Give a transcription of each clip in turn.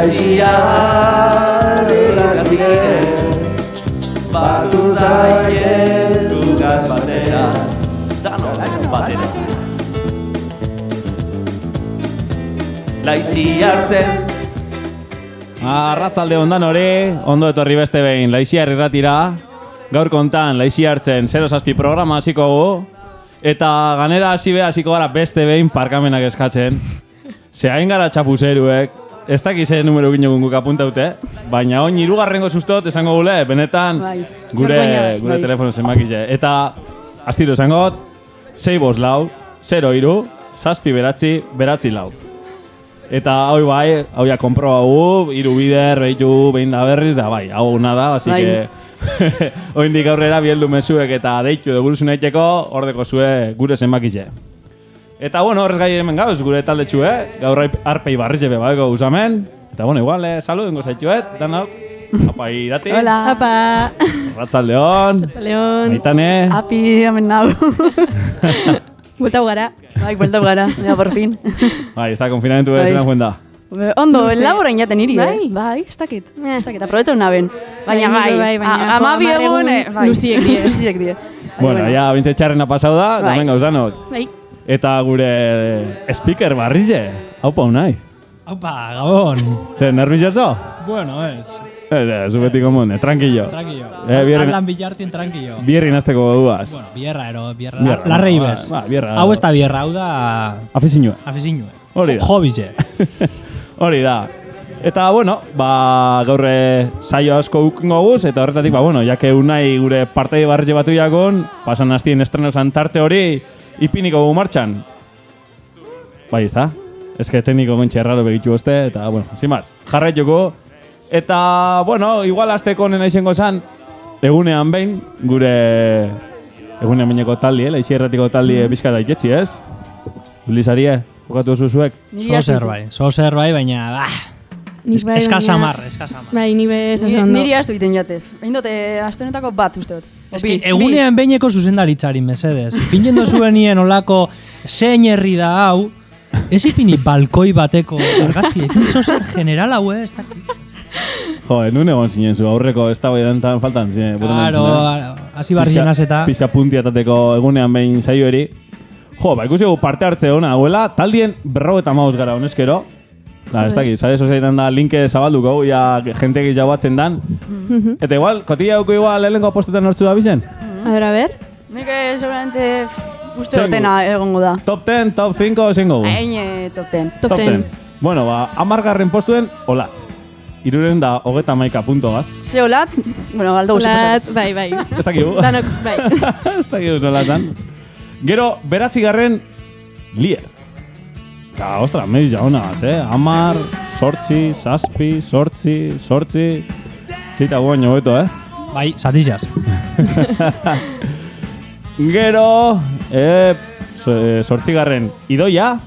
Laixiar irratiek batu zaitez gugaz batera, danok batera. Laixiartzen Arratzalde ondan hori, ondo etorri beste behin Laixiar irratira. Gaur kontan Laixiartzen 07 programa hasiko gu. Eta ganera hasiko gara beste behin parkamenak eskatzen. Zehain gara txapuzeruek, ez dakize numero gino guk apuntaute, baina oin hirugarrengo sustot esango gule, benetan gure telefono zenbakize. Eta astiro esangot, 654 03 789 Eta hau bai, hau ja konprobau, hiru bider, behitu, behin da berriz, da bai, hau nada, así que oindik aurrera bieldu mezuek eta deitu edo guruzu nahiteko, ordeko zue gure zenbakize. Eta bueno, horrez gai hemen gauz, gure talde txue, gaur arpei barriz ebe baiko usamen. Eta bueno, igual, saludengo zaituet, danok. Apa irati. Hola. Apa. Ratzaldeon. Ratzaldeon. Aitane. Api, hemen nau. Bueltau gara. Bai, bueltau gara, mira, por fin. Bai, ez da konfinamentu ez eran cuenta. Ondo, laborain jaten iri, bai, ez dakit, aprobetxau naben. Baina bai, ama biegun, luziek die. Bueno, ja, bintze txarrena pasau da, da venga, uzdanot. Bai. Eta gure speaker barrize, haupa unai. Haupa, Gabon. Zer, nervioso? Bueno, ez. Zu beti komune, tranquillo. Tranquillo. Hablan billartien tranquillo. Bierri nazteko duaz. Bueno, bierra. Larrei bez. Bierra. Hau ez da bierra, hau da... Afizinue. Hori da. Hobize. Hori da. Eta, bueno, gaur saio asko ukingo guz, eta horretatik, bueno, jake unai gure partei barri batu jakon, pasan hastien estreno tarte hori, ipiniko gu martxan. Bai, ez da? Ez que tekniko gontxe erraro begitu oste, eta, bueno, sin más, jarraituko. Eta, bueno, igual azteko nena izango zan, egunean behin, gure egunean behineko taldi, Laixi erratiko taldi bizka daiketzi, ez? Ulizarie, jokatu zuzuek? Zozer bai, baina, eskasamar. Bai, ni bez oso ondo. Niri astu egiten jatez. Bain dote, astenetako bat uste dut. Eski, egunean behineko zuzendaritzari, mesedez. Ipinen dozuenien olako zein herri da hau, ez ipini balkoi bateko argazki, ipini zozer general hau, ez dakit. Jo, nun egon zinen zu, aurreko ez da bai dantan faltan zinen. Claro, hasi barri zenaz eta... Pizka puntiatateko egunean behin saio eri. Jo, ikusi gu parte hartze hona, huela, taldien 50 gara honezkero. Da, ez dakit, sare sozialetan da linke zabalduko, ja jente gehiago batzen dan. Eta igual, kotilla duko igual lehenko postetan nortzu da bizen? A ver. Nik seguramente uste dutena egongo da. Top 10, top 5 zingo gu? Hain top 10. Top 10. Bueno, 10. postuen, olatz. 331 puntoaz. Ze olatz? Bueno, galdo guzik. Olatz, bai. Ez dakigu. Danok, bai. Ez dakigu zolatzan. Gero, 9. Lier. Ka, ostra, mediz jaunagaz, 10, 8, 7, 8. Txita guain hobeto, Bai, zatizaz. Gero, 8. Idoia.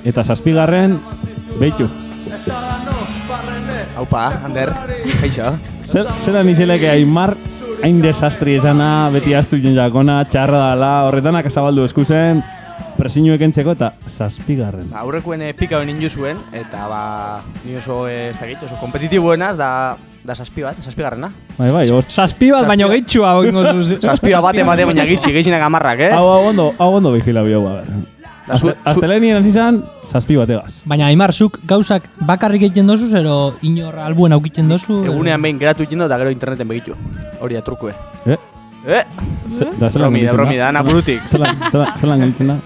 Eta 7. Beitu. Aupa, Ander, kaixo. Zeran izeleke Aimar, hain desastri esana, beti astu jenjakona, txarra dala, horretanak zabaldu eskuzen, presinuek entzeko eta 7. Aurrekoen pika hori nindu zuen, eta ni oso ez dakit, oso kompetitibuenaz, da 7. Bai, 7 bat baino gehitxua. 7 bate baina gehitxinak amarrak, Hau ondo vigila bio, Aztelenien azizan, 7 bategaz. Baina, Aimar, zuk gauzak bakarrik egiten dozu, zero inor albuen aukiten dozu? Egunean behin geratu egiten eta gero interneten begitu. Hori da trukue. Da zelan gelitzen da? Bromi da, naburutik. Zelan gelitzen da?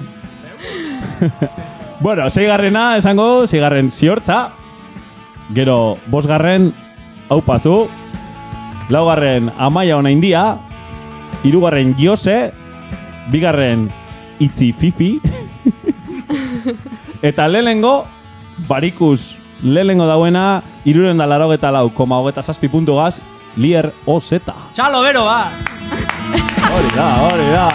Bueno, 6. esango, 6. ziortza. Gero, 5. Aupazu. 4. Amaia ona india. 3. Jose. 2. Itzi Fifi. Eta lehengo, Barikus lehengo dauena, 384,27 puntugaz, Lier OZ. Txalo, bero, ba! Hori da.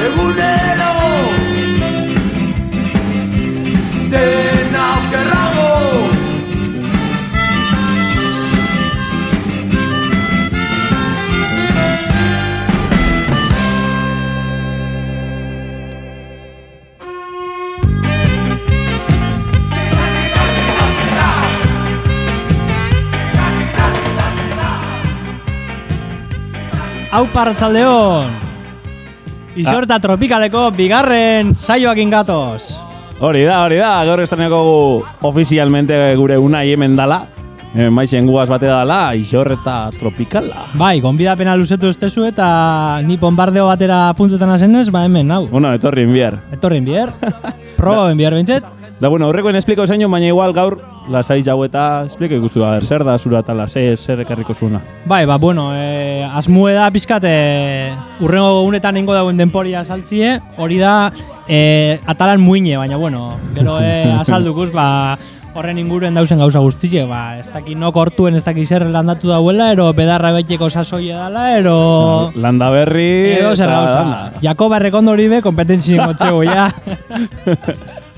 egunero dena okerrago. Aupa arratsaldeon! Isorta tropikaleko bigarren saioakin gatoz. Hori da, gaur estreneko ofizialmente gure unai hemen dala. Maizen gugaz bate dala, Isorta tropikala. Bai, gonbidapena luzetu estezu eta ni bombardeo batera puntetan azenez, hemen, hau. Bueno, etorrin bihar. Proba bihar bintzet. Da, bueno, horrekoen espliko zaino, baina igual gaur lasai jau eta espliko ikustu da, zer da zura eta zer ekarriko zuena. Bai, bueno, asmue da pizkat urrengo unetan ingo dauen denporia saltzie, hori da atalan muine, baina bueno, gero asaldukuz, horren inguruen dauzen gauza guztize, ez daki nok hortuen ez daki zer landatu dauela, ero bedarra betxeko sasoia dala, ero... Landa berri... Edo zer gauza. Jakoba errekondo hori be, kompetentzien gotxego, ja.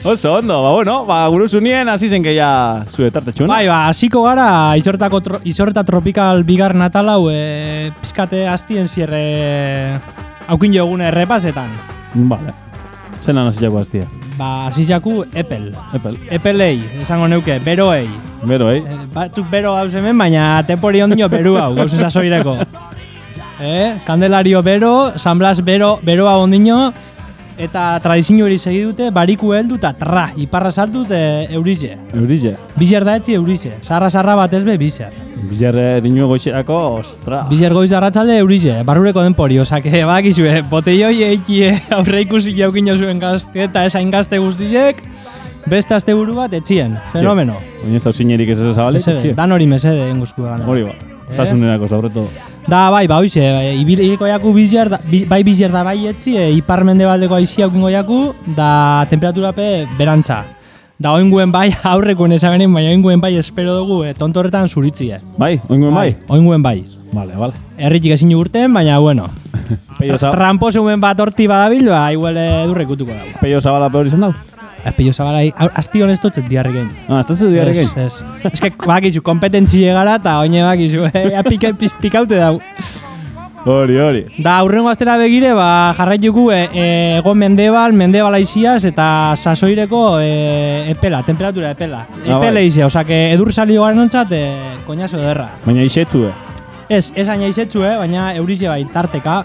Oso ondo, bueno, guruzunien hasi zen que ja zuetarte txunaz. Bai, hasiko gara Isorta tropikal bigar natalau pizkate hastien zierre aukin jogune errepasetan. Vale. Zenan hasitako hastia. Hasitako Epelei, esango neuke, beroei. Beroei? Batzuk bero gauz hemen, baina tempori ondino beru hau, gauz esasoireko. Kandelario bero, San Blas beroa ondino, eta tradizio hori segi dute, bariku heldu eta iparra saltu eurize. Eurize? Bizer da etzi eurize, sarra bat ezbe bizer. Bizer dinu goizerako, ostra. Bizer goiz darratxalde eurize, barrureko denpori, osake, bakizue, botelloi eikie aurre ikusi jaukino zuen gazte eta esain gazte guztizek, beste azte buru bat etxien, fenomeno. Oin ez da usinerik ez zabalik etxien? Dan hori mesede enguzku gana. Hori ba, osasunerako sobreto. Da, bai, hoize, ibiliko jaku bai bizer da bai etzi, ipar mendebaldeko aizia aukingo jaku, da temperaturape berantza. Da, oinguen bai, aurrekoen ezagenen, baina oinguen bai espero dugu tontorretan zuritzie. Bai, oinguen bai? Oinguen bai. Vale. Erritik ezin urten, baina, bueno. Tramposumen bat horti badabil, igual edurrekutuko dago. Peio Zabala peor izan dau? Peio Zabala, asti hon ez totzet diarri gein. Ez totzet diarri gein? Ez. Ez que bakitzu, kompetentzi egara eta oine bakitzu, pikaute dau. Hori. Da, aurrengo astera begire, jarraituko egon mendebal aiziaz eta sasoireko temperatura epela. Epele izia, osake edur salio garen ontzat, koñazo derra. Baina isetzu, Ez aina isetzu, baina eurize bai, tarteka.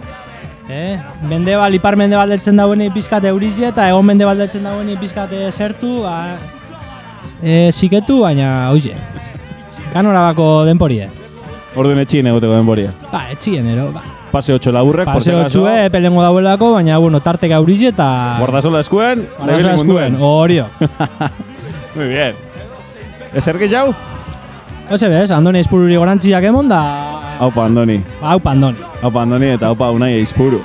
Mendebal, ipar mendebal deltzen dauen pizkate eurize eta egon mendebal deltzen dauen pizkate zertu, ziketu, baina hoize. Ganorabako denporie. Orduen etxien egoteko denboria. Etxien, ero. Paseo txolaburrek, por si acaso. Paseo txue, epelengo dauelako, baina, tarteka eurize eta... Guardasola eskuen, horio. Muy bien. Ezer gehiago? Oze bez, Andoni Eizpururi gorantziak emon da... Aupa Andoni. Aupa Andoni eta aupa Unai Eizpuru.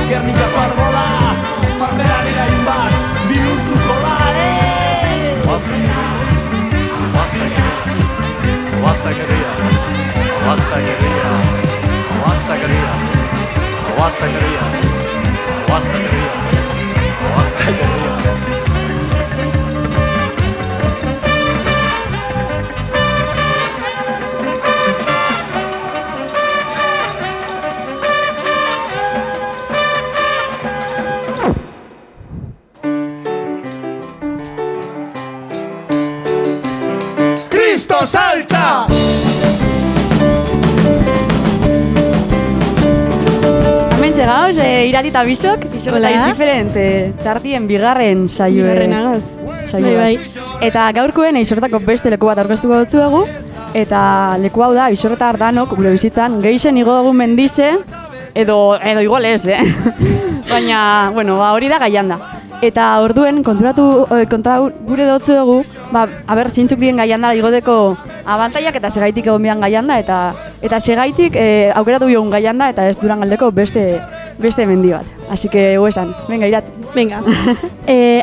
Gernika parbola, parmeran irain bat, bihurtuko da, Cristo salta! Gauz, irati eta bisok eta izdiferent, tartien bigarren saioe. Bigarren agaz. Bai. Eta gaurkoen Isortako beste leku bat aurkeztuko dutzuegu, eta leku hau da Isorta Ardanok gure bizitzan gehixen igo dugu mendize, edo igual ez, Baina, hori da gaian da. Eta orduen kontatu gure dutzuegu, aber zeintzuk dien gaian da igodeko abantaiak eta segaitik egon bian gaian da, eta segaitik aukeratu biogun gaian da, eta ez Durangaldeko beste mendi bat. Así que, esan, venga, irat. Venga.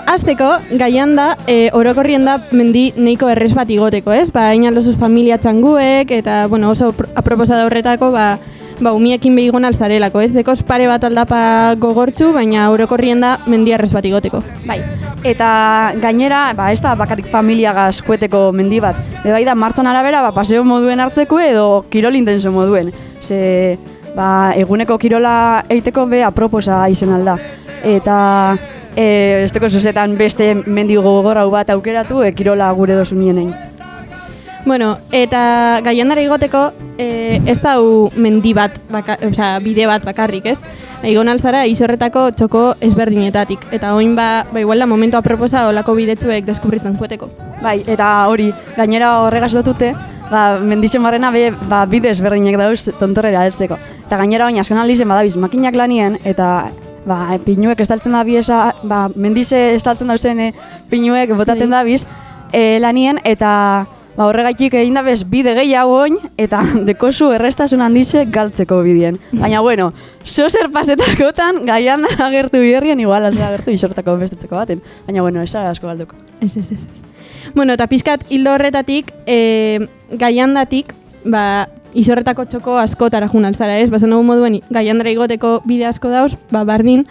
Azteko, gaian da, orokorrien da mendi neiko errez bat igoteko, ez? Ba, hain aldozuz familia txanguek, eta, bueno, oso aproposada horretako, umiekin behigon alzarelako, ez? Dekoz pare bat aldapa gogortxu, baina orokorrien da mendi errez bat igoteko. Bai, eta gainera, ez da bakarrik familiagaz kueteko mendi bat. Bai da, martxan arabera, paseo moduen hartzeko edo kirol intenso moduen. Ze, eguneko kirola eiteko aproposa izen alda. Eta esteko zuzetan beste mendi gogorrau bat aukeratu, kirola gure dozunienein. Bueno, eta gaiandara igoteko ez dau mendi bat, bide bat bakarrik, ez? Egon alzara izorretako txoko ezberdinetatik. Eta oin igual da momentu aproposa olako bidetsuek deskubritzen zueteko. Bai, eta hori, gainera horregaz lotute, mendixen barrena bide ezberdinek dauz tontorrera heltzeko. Eta gainera oin azken aldizen badabiz makinak lanien, eta pinuek estaltzen da biesa, mendize estaltzen dauzen pinuek botaten da biz lanien, eta horregaitik egin da bez bide gehiago oin, eta dekozu errestasun handize galtzeko bidien. Baina, bueno, zozer pasetakotan gaian agertu biherrien, igual agertu isortako bestetzeko baten. Baina, bueno, ez asko galduko. Ez. Bueno, eta pixkat hildo horretatik, gaiandatik, izorretako txoko askotara jun alzara, ez? Bazen dugu moduen gaiandara igoteko bide asko dauz, bardin,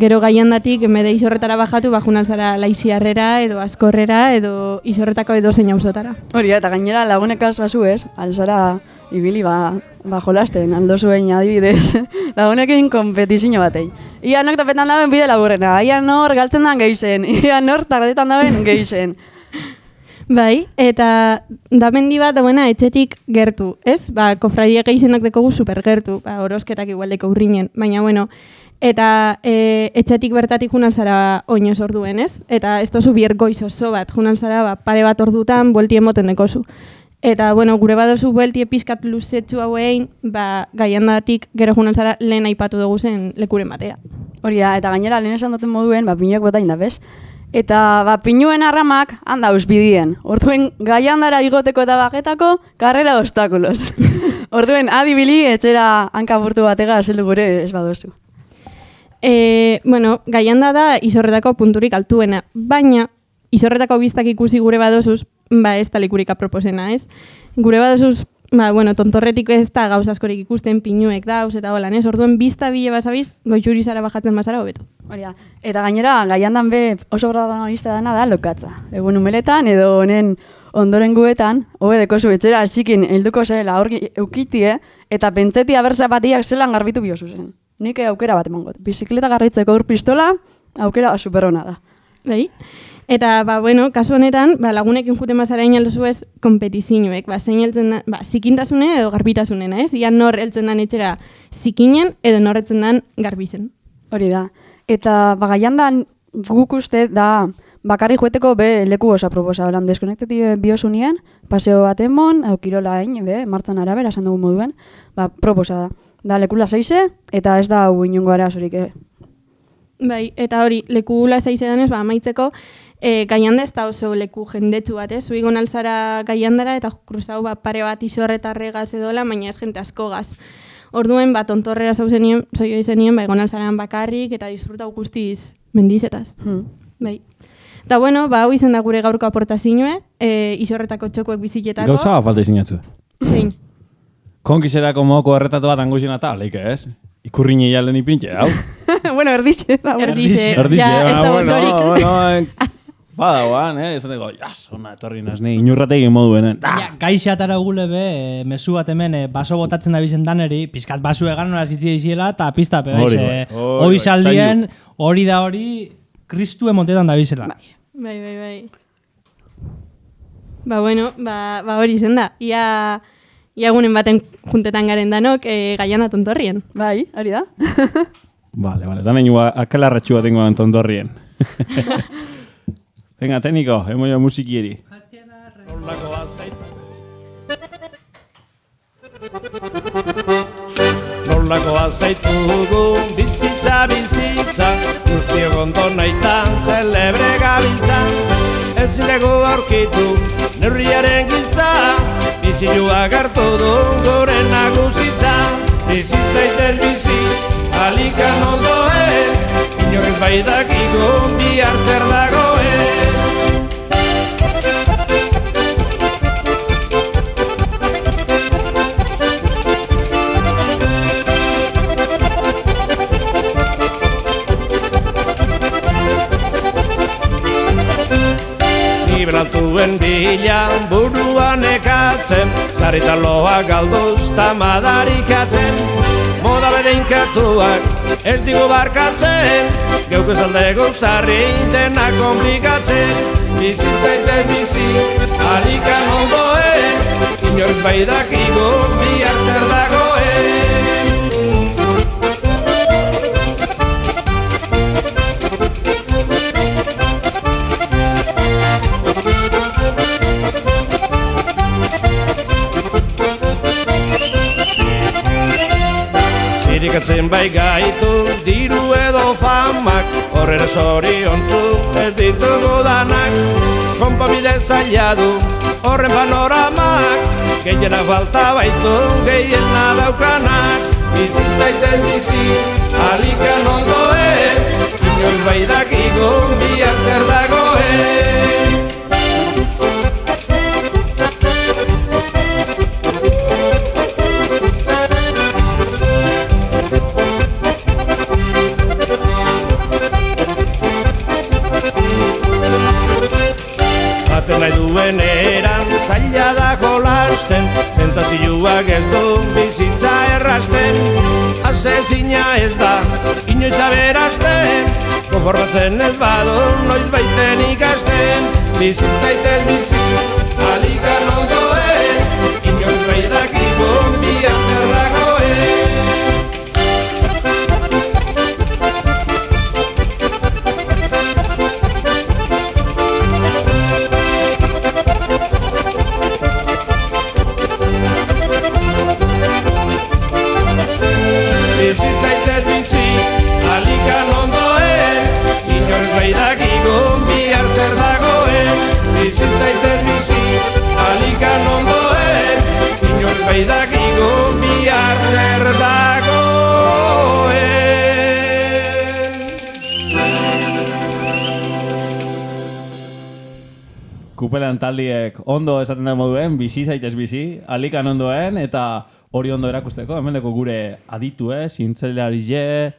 gero gaiandatik emede izorretara bajatu, jun alzara Laiziarrera edo Askorrera edo izorretako edo zein auzotara. Hori, eta gainera lagunekaz bazu ez, alzara ibili jolasten, aldo zuen adibidez, lagunekin kompetizio batei. Ia nok tapetan daben bide laburrena, ia nor galtzen dan gehizen, ia nor tardetan daben gehizen. Bai, eta da mendi bat dauena etxetik gertu, ez? Kofradia gehizenak dekogu super gertu, horozketak igualdeko urrinen, baina bueno, eta etxetik bertatik junalzara oinoz orduen, ez? Eta ez tozu biergoiz oso bat, junalzara pare bat ordutan buelti emoten dekozu. Eta, bueno, gure badozu buelti pixkat luzetxu hauein, gaiandatik gero junalzara lehen aipatu dugu zen lekuren batera. Hori da, eta gainera lehen esan duten moduen, pinuak botain da, bez? Eta pinuen arramak handa bidien. Orduen gaiandara igoteko eta bagetako karrera obstakulos. Orduen adibili etxera hankaburtu batega zeldu gure ez badozu. Bueno, gaianda da izorretako punturik altuena, baina izorretako biztak ikusi gure badozuz, ez da lekurik aproposena, ez? Gure badozuz, tontorretik ez da gauz askorik ikusten, pinuek dauz eta holan, ez? Orduen bizta bile basabiz, goitxurizara bajatzen bazara hobeto. Hori da. Eta gainera, gaiandan oso protagonista dana da lokatza. Egun umeletan edo honen ondoren guetan, hobe dekozu etxera hasikin helduko zela aurki eukitie, eta pentseti aberzapatiak zelan garbitu biozu zen. Nik aukera bat emango. Bizikleta garritzeko ur pistola, aukera superona da. Bai? Eta, kasu honetan, lagunekin juten bazara inaldozu ez kompetizioek. Zein heltzen da, zikintasune edo garbitasunena, ez? Ia nor heltzen dan etxera zikinen edo nor heltzen dan garbizen. Hori da. Eta gaiandan guk uste da bakarri joeteko leku osa proposa. Deskonektetik biosunien, paseo bat emon, kirola hain, martzan arabera, esan dugu moduen, proposa da. Da lekula zeize, eta ez da hau inungo arazorik. Bai, eta hori, lekula zeize denez, amaitzeko, gaianda ez da oso leku jendetsu bat, ez? Zuigon alzara gaiandara, eta kruzau pare bat izorretarregaz edola, baina ez jente askogaz. Orduen, tontorrera zauzenien, zoio izenien, egon alzarean bakarrik, eta disfruta guztiz mendizetaz. Bai. Eta bueno, hau izen da gure gaurko aportazioe, izorretako txokuek biziketako. Gauza falta izinatzu. Zein. Konkizerako moko erretatu bat angusina eta, leike ez? Ikurriñe jalen ipintxe, hau? Bueno, erdixe. Erdixe, ez da osorik. Badagoan, esan dago, jasona, etorri nazni, inurrategin moduen. Gaixatara gule mesu bat hemen baso botatzen da bizen daneri, pizkat basu egan nola zitzia iziela, eta piztape baiz. Hoi saldien, hori da hori, kristu emotetan da bizela. Bai. Hori zen da. Ia egunen baten juntetan garen danok, gaiana tontorrien. Bai, hori da. Vale, danen akalarratxu bat ingoan tontorrien. Venga, técnico, hemos ido musikieri. Nolako azaitugu bizitza, guztio konto nahitan zelebre gabiltza. Ez zidegu aurkitu neurriaren giltza, Bizilua gartu du gure nagusitza, bizitzaitez bizi, alikan ondoen, inor ez bai dakigu bihar zer dagoen. Nibelaltuen bilan buruan ekatzen, zaritaloa galduz tamadarikatzen. Moda bedeinkatuak ez digu barkatzen, geuk ez aldego zarri dena komplikatzen. Bizitzaitez bizi, alikan ondoen, inorz bai dakigu bihar zer dagoen. Zirikatzen bai gaitu diru edo famak, horrera zoriontzu ez ditugu danak. Konponbide zaila du horren panoramak, gehiena falta baitu gehiena daukanak. Bizitzaitez bizi, alikan ondoen, inoiz bai dakigu bihar zer dagoen. Nahi duen eran zaila da jolasten, tentazioak ez du bizitza errasten. Asezina ez da, inoiz aberasten, konformatzen ez badu, noiz baiten ikasten. Bizitzaitez bizi, alikan ondoen, inoiz bai dakigu bihar zer dagoen. Bizitzaitez bizi, alikan ondoen, inorez bai dakigu bihar zer dagoen. Bizitzaitez bizi, alikan ondoen, inorez bai dakigu bihar zer dagoen. Kupelan taldiek ondo esaten da moduen, bizi zaitez bizi, alikan ondoen, eta hori ondo erakusteko, hemen deko gure aditu, zintzelarie,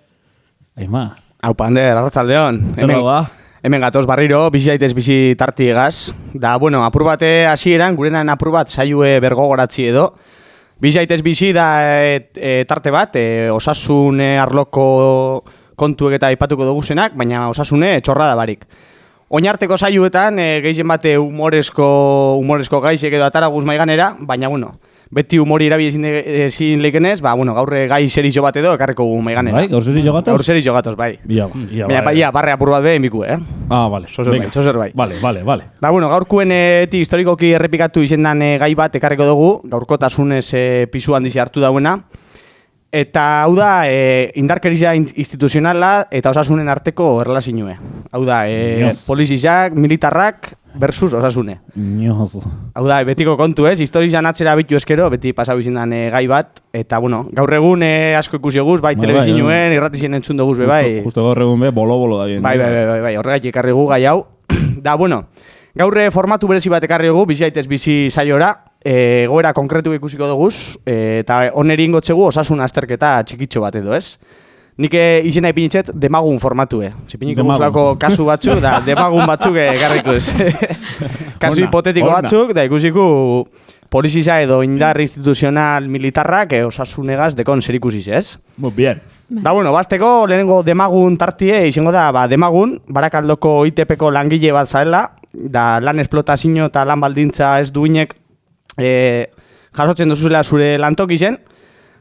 Aima. Haupa, Ander, arratzaldeon. Zer dagoa? Hemen gatoz barriro, bizi zaitez bizi tarti egaz. Da, bueno, apur bate hasieran, gurenan apur bat saiue bergogoratzi edo. Bizi zaitez bizi da tarte bat, osasune arloko kontuek eta aipatuko duguzenak, baina osasune txorrada barik. Oinarteko saioetan, gehien bate humorezko gaizek edo ataraguz maiganera, baina, bueno, beti humori erabili ezin leikenez, bueno, gaur gai serio bat edo ekarriko gu maiganera. Bai, gaur serio gatoz? Gaur serio gatoz, bai. Baina, barre apur bat behin biku, Ah, vale. Zozer bai. Vale. Da, bueno, gaurkuen historikoki errepikatu izendan gai bat ekarriko dugu, gaurkotasunez pisu handizi hartu dauena. Eta hau da, indarkeria instituzionala eta osasunen arteko erlazioe. Hau da, polizizak, militarrak versus osasune. Hau da, betiko kontu ez, historizan atzera bitu eskero, beti pasau izindan gai bat. Eta, bueno, gaur egun asko ikusi eguz, bai, telebizinoen, irratizien entzun duguz, bai. Justo gaur egun bolo da bien. Bai, horregatik ekarri gu gai hau. Da, bueno, gaur formatu berezi bat ekarri gu, bizi zaitez bizi saiora. Goera konkretu ikusiko duguz, eta oneri ingotzegu osasun azterketa txikitxo bat edo, ez? Nik izena ipinitxet demagun formatue. Zipiniko guzlako kasu batzuk, da demagun batzuk ekarrikuz. Kasu hipotetiko batzuk, da ikusiko poliziza edo indar instituzional militarrak osasunegaz dekon zer ikusiz, ez? Muy bien. Da, bueno, bazteko lehenengo demagun tartie, izango da, demagun, Barakaldoko ITP-ko langile bat zaela, da lan esplotazio eta lan baldintza ez duinek jasotzen dozuzela zure lantokizen,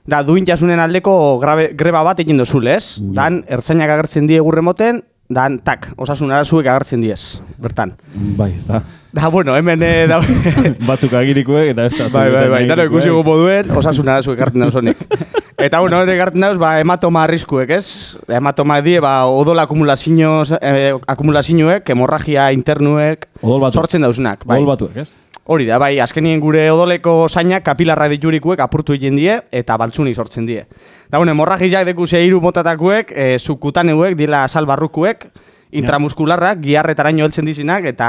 da duintasunen aldeko greba bat egin dozule, ez? Dan, ertzainak agertzen die gurremoten, dan, tak, osasun arazuek agertzen diez, bertan. Bai, ez da. Da, bueno, hemen da... Batzuk agirikuek eta ez da. Bai, dara ikusi gupo duen, osasun arazuek agertzen dauzonik. Eta, bueno, hori agertzen dauz, hematoma arriskuek, ez? Hematoma die, odol akumulazioek, hemorragia internuek sortzen dauzunak. Odol batuek, ez? Hori da, bai, azkenien gure odoleko zainak kapilarra diturikuek apurtu egin die eta baltsunik sortzen die. Da, hemorragiak dekuse 3 motatakuek, subkutaneuek, dila salbarrukuek, intramuskularrak, giarretaraino heltzen dizinak eta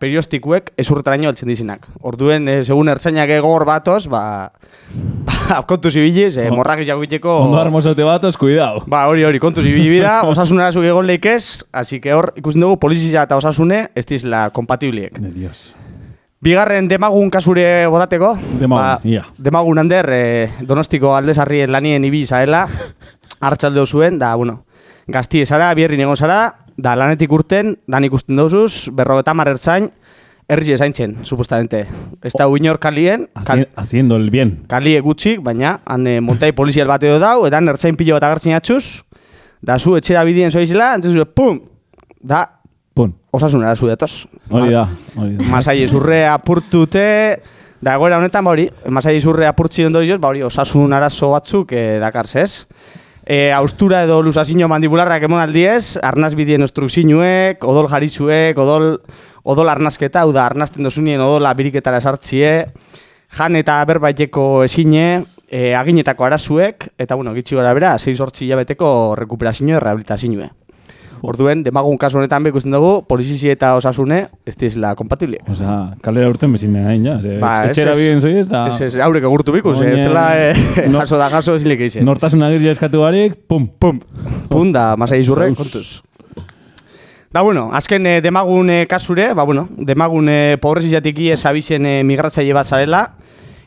periostikuek esurretaraino heltzen dizinak. Orduen, segun ertzainak egor batoz, kontu zibiliz, hemorragiak egiteko... Ondo armozote batoz, cuidao. Hori, kontu zibili da, osasunara zuk egon leikez, así que hor, ikusten dugu, polizia eta osasune, ez dizla kompatibliek. De Dios. Bigarren demagun kasure bodateko. Demagun hander, Donostiko aldezarrien lanien ibi zaela, hartzaldeo zuen, da, gazti esara, bierrin egon zara, da lanetik urten, dan ikusten dauzuz, 50 ertzain, herri ezaintzen, supostamente. Ez da uinor kalien. Haciendo el bien. Kalie gutxik, baina, han montai polizial bat edo dau, edan ertzain pilo bat agertzen atxuz, da zu etxera bidien zoizela, entzuz, pum! Da, osasunara zu datoz. Hori da. Masai zurre apurtute, da egoera honetan, masai zurre apurtzi ondorioz, osasun arazo batzuk dakarz, ez? Austura edo lusazino mandibularrak emon aldiez, arnaz bidien ostrukzinuek, odol jaritzuek, odol arnazketa, hau da, arnazten dozunien odola biriketara sartzie, jan eta berbaiteko esine, aginetako arazuek, eta, gitxi gara bera, 6-8 hilabeteko rekuperazio rehabilitazioe. Orduen, demagun kasu honetan ikusten dugu, polizizi eta osasune, ez dizela kompatiblie. Osea, kalera urten bezin nahi, ja? Etxera biden zoiez, da... Ez, haurek egurtu bikus, ez dela jaso ezilik eizen. Nortasun agirria eskatu barik, pum! Pum, da, masai izurre, kontuz. Da, azken demagun kasure, demagun pobrezizatik esabizen migratzaile bat zarela,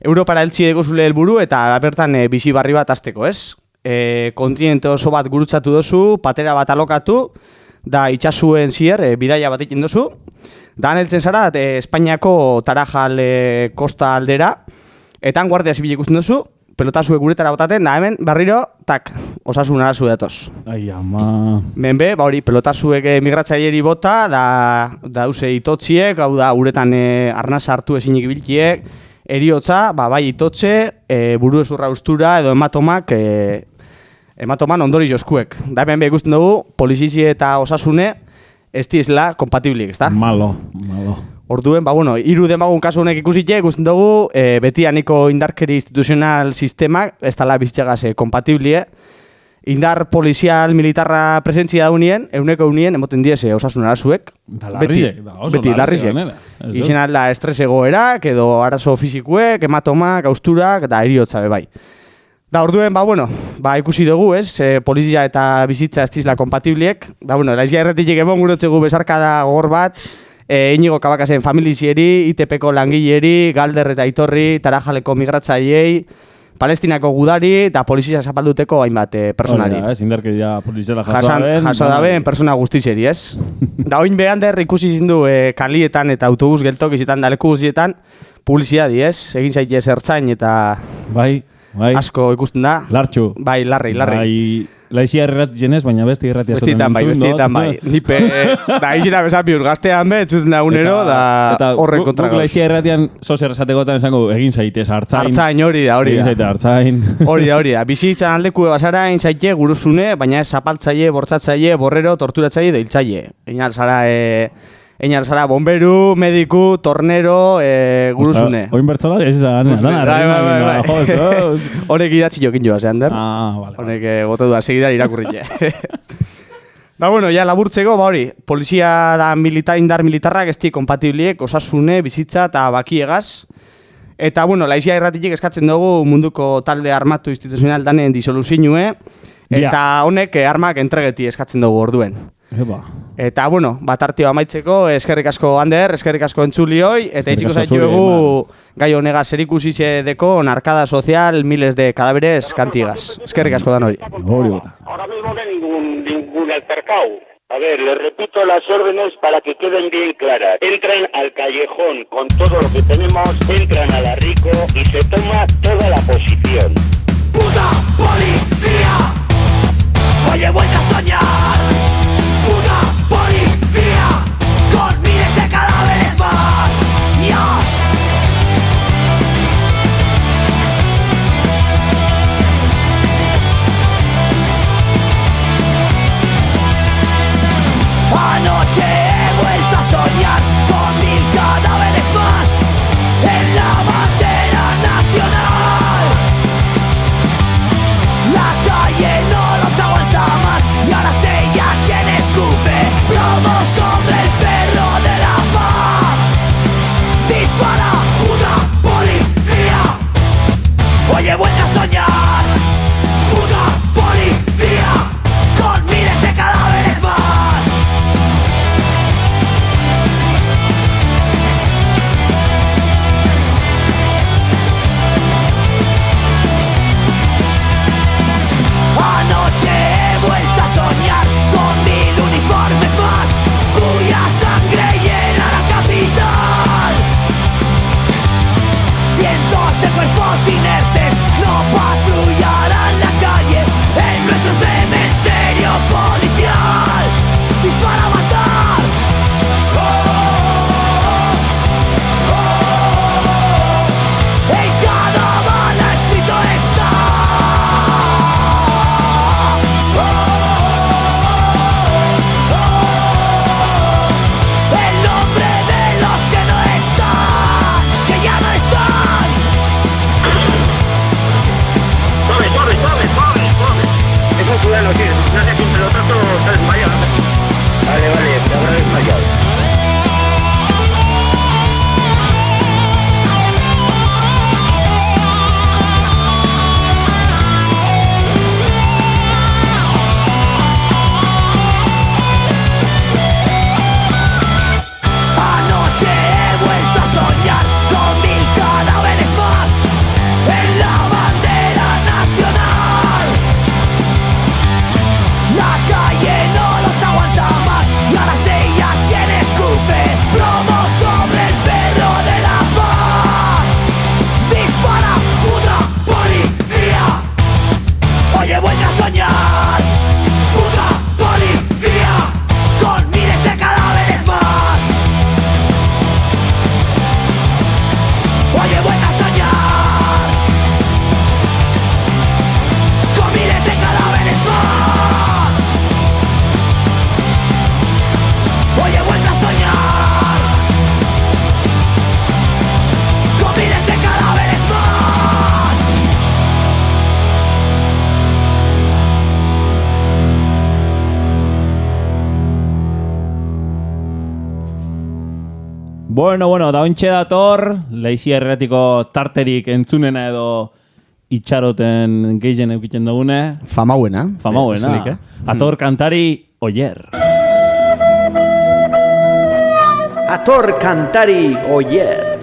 Europara heltzi edeko zule helburu eta bertan bizi barri bat azteko, ez? Kontinente oso bat gurutzatu dozu, patera bat alokatu, da itxasuen zier, bidaia bat egin dozu. Da heltzen zara, Espainiako Tarajal kosta aldera, eta guardia zibil ikusten dozu, pelotazuek guretara botaten, da hemen, barriro, tak, osasun arazu datoz. Ai, ama... Menbe, pelotazuek migratzaileri bota, da use itotziek, hau da, uretan arnaz hartu ezinik bilkiek, eriotza, bai itotze, buru ezurra ustura edo hematoman ondori joskuek. Da hemen ikusten dugu, polizizi eta osasune ez dizela kompatiblik, ezta? Malo. Orduen, 3 demagun kasu honek ikusten dugu, beti aniko indarkeri instituzional sistemak ez dela bizitxagaz kompatiblie. Indar polizial militarra presentzia daunien, euneko emoten diez osasun arazuek. Beti, larrizek. Izen alda estres egoerak, edo arazo fizikuek, hematomak, austurak, eta eriotza bai. Da, orduen, ikusi dugu, ez, polizia eta bizitza ez dizla kompatibliek. Da, laizia erretitik emon gurotzegu besarkada gogor bat, Inigo Kabakasen familizieri, ITPko langileri, Galder eta Itorri, Tarajaleko migratzaiei, Palestinako gudari eta polizia zapalduteko hainbat personari. Hora, indarkeria poliziala jaso daben persona guztizeri, ez? Da, oin behander ikusi zindu kalietan eta autobus geltok izitan da leku guztietan publiziadi, ez? Egin zaitez ertzain eta... Bai. Asko ikusten da. Lartxu. Bai, larri. Laizia errati jenez, baina besti errati askotan bestietan bai. Nipe, da izina besapiuz gaztean be, txuten da unero, da horren kontra gauz. Laizia erratian sozer esatekotan esango, egin zaitez hartzain. Hartzain, hori da. Egin zaite hartzain. Hori da. Bizitzan aldeku basara egin zaite guruzune, baina ez zapaltzaile, bortzatzaile, borrero, torturatzaile, deiltzaile. Egin alzara bomberu, mediku, tornero, guruzune. Oin bertzala, ez izan. Honek idatzi jokin joa, Ander. Vale. Honek gote duda segidan irakurritxe. Da, laburtzeko, polizia da indar militarrak ez di kompatibliek, osasune, bizitza eta bakiegaz. Eta, laizia erratitik eskatzen dugu munduko talde armatu instituzional danen disoluzinue. Eta honek armak entregeti eskatzen dugu orduen. Eta, tartio amaitzeko, eskerrik asko Ander, eskerrik asko entzulioi, eta itxiko zaituegu gai honegaz erikusize deko narkada social, miles de cadáveres cantigas. Eskerrik asko dan hori. Ahora mismo no hay ningún altercado. A ver, les repito las órdenes para que queden bien claras. Entran al callejón con todo lo que tenemos, entran a la Rico y se toma toda la posición. ¡Puta policía! Oye, vuelta a soñar. ¡Puta policía! Con miles de cadáveres más. ¡Dios! Anoche he vuelto a soñar con 1000 cadáveres más. soñar. Puta policía, con miles de cadáveres más. Anoche he vuelto a soñar con 1000 uniformes más, cuya sangre llena la capital. Cientos de cuerpos inertes no patrullarán la calle en nuestro cementerio policial. Dispara a matar. En cada bala escrito está. El nombre de los que no están, que ya no están. Suave. Es un fulano, tío. No sé si un pelotazo está desmayado. Vale, te habrá desmayado. Anoche he vuelto a soñar con 1000 cadáveres más en la bandera nacional. La calle no los aguanta más y ahora sé ya quién escupe plomo sobre el perro de la paz. Dispara, puta policía. Hoy he vuelto a soñar. Puta policía, con miles de cadáveres más. Hoy he vuelto a soñar con miles de cadáveres más. Hoy he vuelto a soñar con miles de cadáveres más. Bueno, da ontxe dator, Laizia Erratiko tarterik entzunena edo itxaroten gehien eukiten dugune. Famauena. Ator kantari Oyer. Ator kantari Oyer.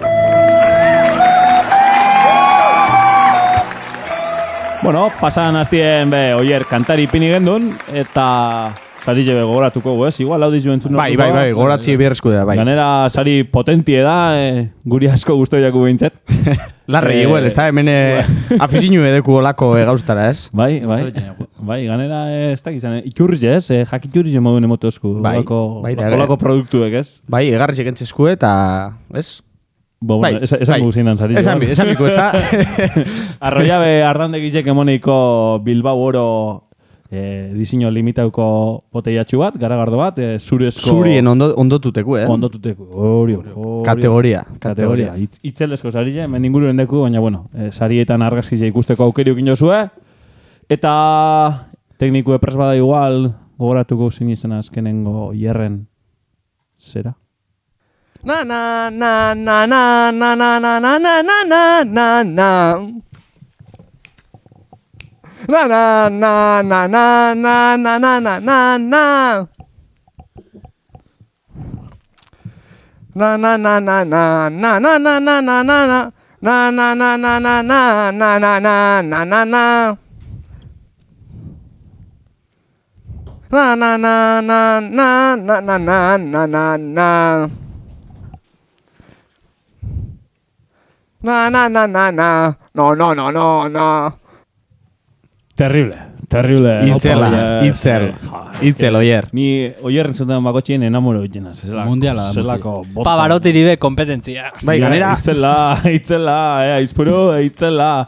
Bueno, pasan hastien be Oyer kantari ipini gendun, eta sari jebe gogoratuko gu, ez? Igual audizu entzun Bai, gogoratzi beharrezko da, bai. Ganera sari potentie da, guri asko guztoiako behintzet. Larre, igual, ez da, hemen afizinu edeku olako gauztara, ez? Bai, ganera ez da gizan, ikurrize, ez? Jakiturrize moduen emotozku, olako produktuek, ez? Bai, egarriz egentzesku eta, ez? Bueno, esan guzindan sari. Esan biko, ez da? Arroiabe ardandegizek emoniko Bilbao oro diseño limitauko boteiatxu bat, garagardo bat, zurezko... Zurien ondotuteku, Ondotuteku, hori. Kategoria. Itzelesko sari, hemen inguruen deku, baina, bueno, sarietan argazkizia ikusteko aukeriuk inozue. Eta tekniku epres bada igual, gogoratuko zin izan azkenengo hierren zera. Na na na na na na na na na na na na na. Na na na na na na na na na na na. Na na na na na na na na na na na na. Na na na na na na na na na na na na. Na na na na na na na na na na. Na na na na na. No no no no no. Terrible. Itzel, Oyer. Ni Oyerren zuten bakotxien enamoro bitena. Mundiala. Zelako botza. Pavarotiri be kompetentzia. Bai, ganera... Itzela, izpuro, itzela.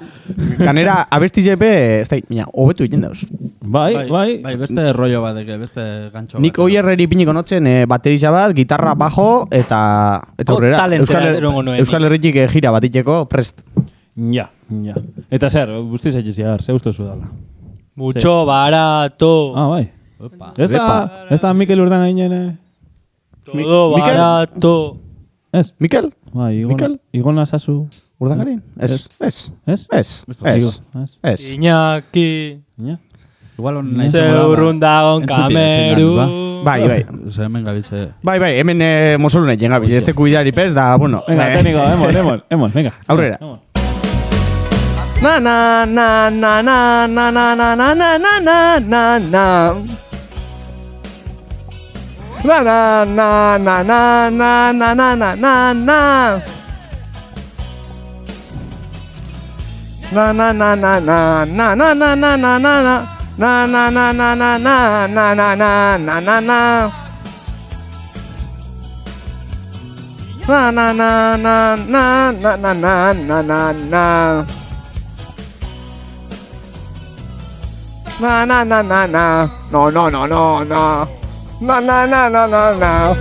Ganera, abesti jepe, ez da, hobetu egin dauz. Bai, beste rollo bat, beste gantxo bat. Nik Oyerreri piniko notzen bateriza bat, gitarra, bajo, eta aurrera. Euskal Herritik gira bat iteko, prest. Ja. Eta zer, guztiz egizia, ze ustozu dala. Mucho barato. Ah, bai. Ez da Mikel Urdan gainen, Todo barato. Ez? Mikel? Bai, Igon azazu. Urdangarin? Ez. Iñaki. Igual Zeurrundagon kameru. Bai. Hemen gabitze. Bai, hemen mosolunen jengabiz. Este kuidari pez da, bueno. Venga, técnico, hemos, venga. Aurrera. Na na na na na na na na na na na na na na. Na na na na na na na na na na na. Na na na na na na na na na na na. Na na na na na na na na na na na na. Na na na na na na na na na na na. Na na na na na. No no no no no. Na na na na na na.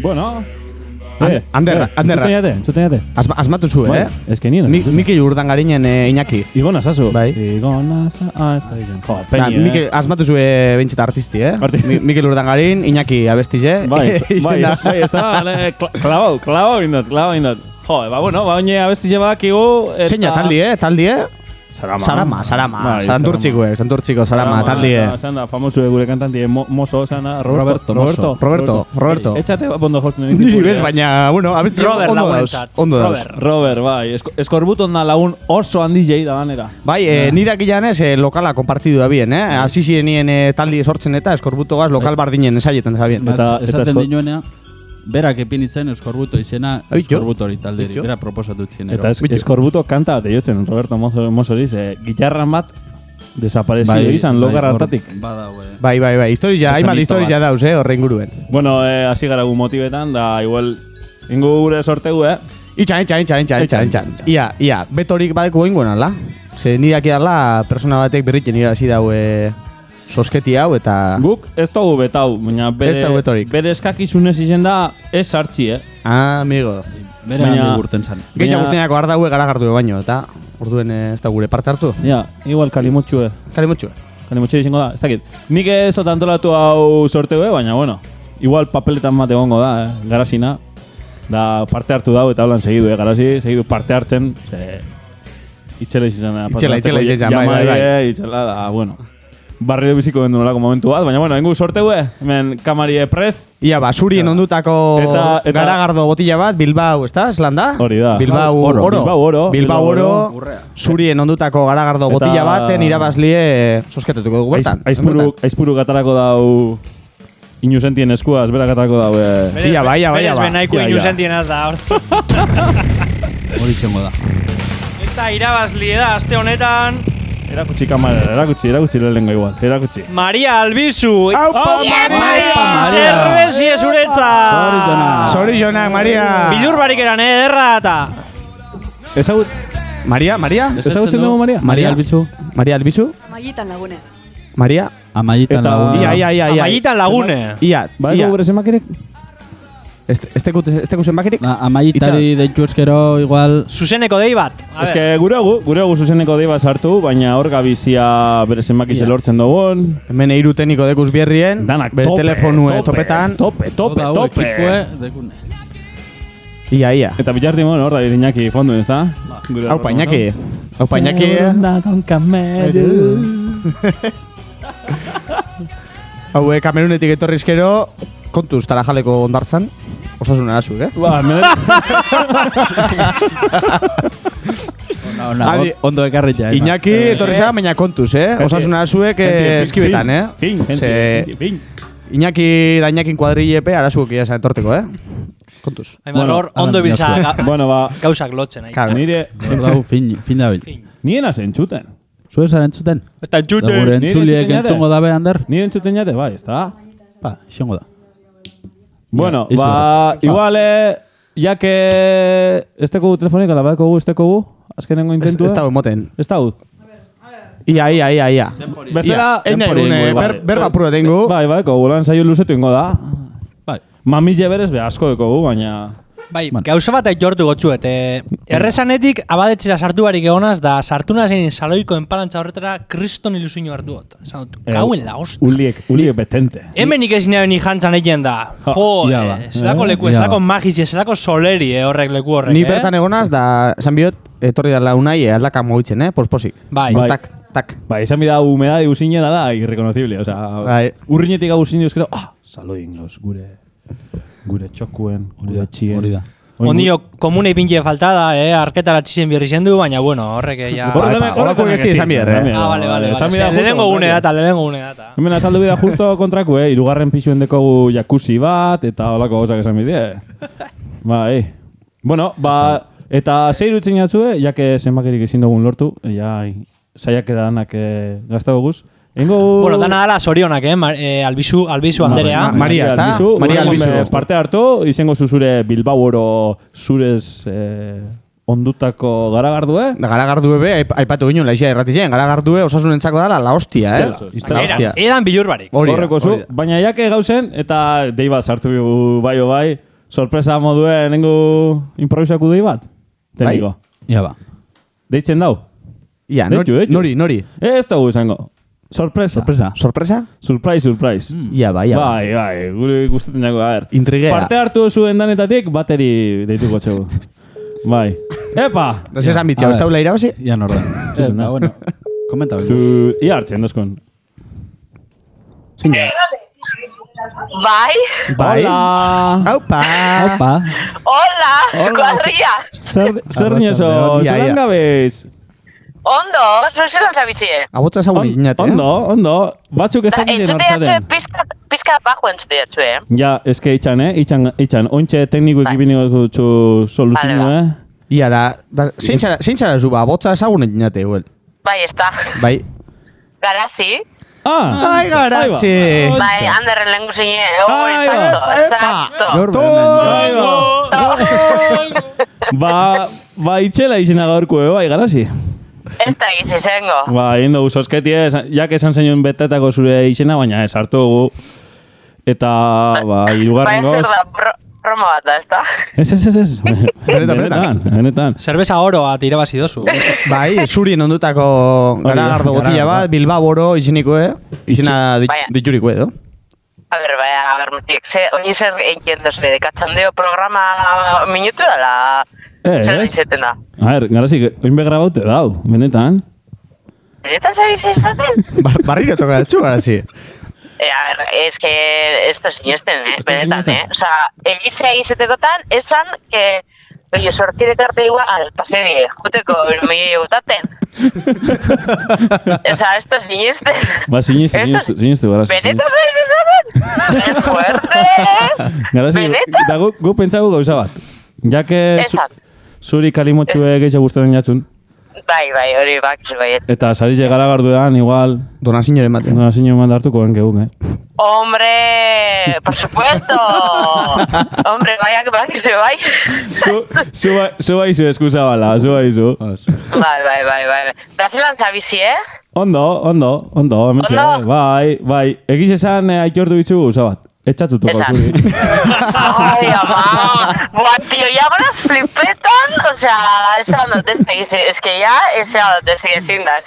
Bueno. Ander. Entzuten jate. Asmatu zu, Ez que nien. Mikel Urdangarinen Iñaki. Igona zazu. Bai. Igona zazu. Ez da dizen. Jo, Peñi, Mikel, asmatu zu bintxeta artisti, Mikel Urdangarin, Iñaki abestize. Bai, ez da, klavau indot. Jo, bueno, oine abestize badakigu. Zeina, taldi, Sarama. Santurtziko Sarama, taldie. Zanda, famosu gure kantantie, mozo, zanda, Roberto. Etxate bondo jostu nintzen. Niri bez, baina, bueno, abestize ondo dauz. Robert, bai. Eskorbuton da lagun oso handi jei da ganera. Bai, nidak ilanez lokala konpartidu da bien, Asi ziren nien taldi sortzen eta Eskorbutogaz lokal bardinen esaietan zabien. Eta esaten dinuenea, berak epinitzen Eskorbuto izena Eskorbuto hori talderi, bera proposatu ziren. Eta Eskorbuto kanta bat eiotzen, Roberto Mozoriz, gitarran bat desaparezio izan logar altatik. Bai, hainbat historia dauz, horrein guruen. Bueno, hasi gara gu motibetan, da igual ingo gure sortegu, Itxan. Ia, betorik badeko goingoen ala. Ze nidak idala, persona batek berritzen irasi daue sosketi hau eta... Guk ez dugu betau, baina bere eskakizunez izen da ez hartzi, amigo. Bere handi gurten zan. Geixa guztienako ardaue garagartu baino, eta orduen ez da gure parte hartu. Ja, igual kalimotxue. Kalimotxue izango da, ez dakit. Nik ez dut antolatu hau sorteu, baina bueno, igual papeletan bat egongo da, garasina. Da parte hartu dau eta holan segidu, garasi, segidu parte hartzen, itxela izan. Bai. Itxela da, bueno. Barrio biziko bendu nolako momentu bat, baina bueno, engu sortegue, hemen kamarie prest. Ia, surien ondutako garagardo botila bat, Bilbao, ez da, eslanda? Hori da. Bilbao oro. Surien ondutako garagardo botila baten irabazlie sosketetuko dugu bertan. Aizpuru gatarako dau inusentien eskuaz, berak gatarako dau. Ia, bai. Berez benaiko inusentien az da, hor. Hori txengo da. Eta irabazlie da, aste honetan. Erakutsi kamara, erakutsi lehenengo igual, erakutsi. Maria Albizu! Aupa Maria! Zerbezi ezuretza! Sori jonak, Maria! Bilur barik eran, ederra eta... Ezagut... Maria? Ezagutzen dugu Maria? Maria Albizu? Maietan lagune. Maria? Amayitan lagune. Ia. Amayitan lagune. Ia. Baiko gure zenbakirik? Esteko zenbakirik? Amayitari deitu eskero igual... Zuzeneko dei bat. Ez que gure gu zuzeneko dei bat sartu, baina hor gabizia bere zenbakize lortzen dugun. Hemen eiru tekniko dekuz bierrien. Danak bere telefonue topetan. Tope. Ia. Eta bilarti mon hor da Iñaki fonduen, ez da? Aupa Iñaki. Con kameru. Hau, Kamerunetik etorrizkero, kontuz Tarajaleko ondartzan, osasun arazu, Ondo ekarritea. Iñaki etorrizan, baina kontuz, osasun arazuek eskibetan, Iñaki da Iñakin kuadrillepe arazuek ia etorteko, kontuz. Hor, ondo bilza gauzak lotzen. Nire... Fin da bil. Nien azen txuten. Zue zaren entzuten? Eta entzuten! Gure entzuliek entzungo dabe, Ander? Nire entzuten jate, bai, ez da? Xongo da. Bueno, igual, jake... Esteko gu telefonik, alabadeko gu, esteko gu? Azkenengo intentu, Ez dago emoten. Ez dago? Ia. Bestela... Berba puro dengu. Bai, gulan saio luzetu ingo da. Bai. Mamille berez be asko deko gu, baina... Bai, gauza bat aitortu gotzuet. Errezanetik abadetxera sartu barik egonaz, da sartu nazen saloiko enpalantza horretara kriston ilusiño hartu got. Gauen la hostia. Uliek betente. Hemenik ez nire jantzan egin da. Zelako leku, zelako magiz, zelako soleri horrek leku horrek. Ni bertan egonaz, da, esan biot, etorri dala unai aldaka mogitzen, posposik. Bai. Tak. Bai, esan bida humedade usine dala irreconocible. Urrinetik hau usine euskero, saloin gauz, gure txokuen, gure txien. Hori da. Ondio, komunei pintxe faltada, arketara txisen birri zendu, baina bueno, horrek ja... Horako gesti esan bidar, Vale. Lehenengo gune data. Hemen azaldu bida justo kontraku, irugarren pixuen dekogu jacuzzi bat, eta holako gozak esan bide. Bueno, eta zeir utzen jatzue, jake zenbakerik ezin dugun lortu, saiak edanak gaztagoguz. Bueno, dana dala sorionak, Albizu Anderea. Maria, ezta? Maria Albizu. Parte hartu, izango zure Bilbao oro zurez ondutako garagardue. Garagardue aipatu ginen, laizia erratizien. Garagardue osasunentzako dala, la hostia, Edan bilur barik. Horreko zu, baina jake gauzen, eta dei bat sartu bigu bai, sorpresa moduen nengo improvisaku dei bat. Teniko. Ia ba. Deitzen dau? Ia, nori. Ez dugu izango. Sorpresa. Surprise. Ia ba. Bai, gure guztetan dago, a ver. Intriguea. Parte hartu zuen danetatik, bateri deituko txegu. Bai. Epa! No se esan bitxea, ez daula irabazi? Ia norda. Bueno, komenta. Ia hartzen, dozkon. Bai. Hola. Hola. Kuadriak. Zer niezo, zelan gabez? Ondo, zelan zabizie. Abotza zauri inate, Ondo. Batzuk ez dakiten hartzaden. Pizka bajo entzute jatzu, Ja, eske itxan. Ointxe tekniko ekipiniko dutxu soluzinu, Ia, zein zara zuba, abotza ezagunen inate, huel. Bai, ez da. Bai. Garazi. Ai, garazi. Bai, handerren lehen guzine. Exacto. Ba, itxela izena gaurko, bai, garazi. Ez da egiz izango. Ba, egin dugu sosketie, jak esan zenuen betetako zure izena, baina ez hartu dugu. Eta, irugarren goz. Bai, zer da, promo bat da, ez da? Ez. Benetan. Zerbeza oro bat irabazi dozu. Bai, zurien ondutako garagardo gotila bat, Bilbao oro izeniko, izena dituriko, edo? A ver, mutik, oin zer egin dozu, dekatxandeo programa minutu dala... Zer izeten da? A ver, garazik, oin begrabaute dau, benetan. Benetan zabiz izaten? Barriro toka datxu, garazi. A ver, es que esto sinesten, benetan, O sea, egizea izatekotan, esan que... Oye, sortirek arte igual, paseri, juteko, irumei gutaten. O sea, esto sinesten. Ba, sinestu, garazik. Benetan zabiz izaten? ¡Qué fuerte! Garazik, eta gu pentsagu gauza bat. Ja que zuri kalimotxue gehiago guztetan jatzun. Bai, hori bakizu baiet. Eta sarize garagarduean, igual... Donazinoren batean. Donazinoren bat hartuko genkeguk, Hombre, por supuesto. Hombre, bakizu bai. Zu baizu eskusa bala, zu baizu. Bai. Da zelan zabizi, Ondo, emetxe. Bai. Egiz esan aitortu bitzu gauza bat. Etxatutuko zuri. Ai, ama. Buah, tío, ya con las flipetan, o sea, esan dut es que ya, esan dut ezin da.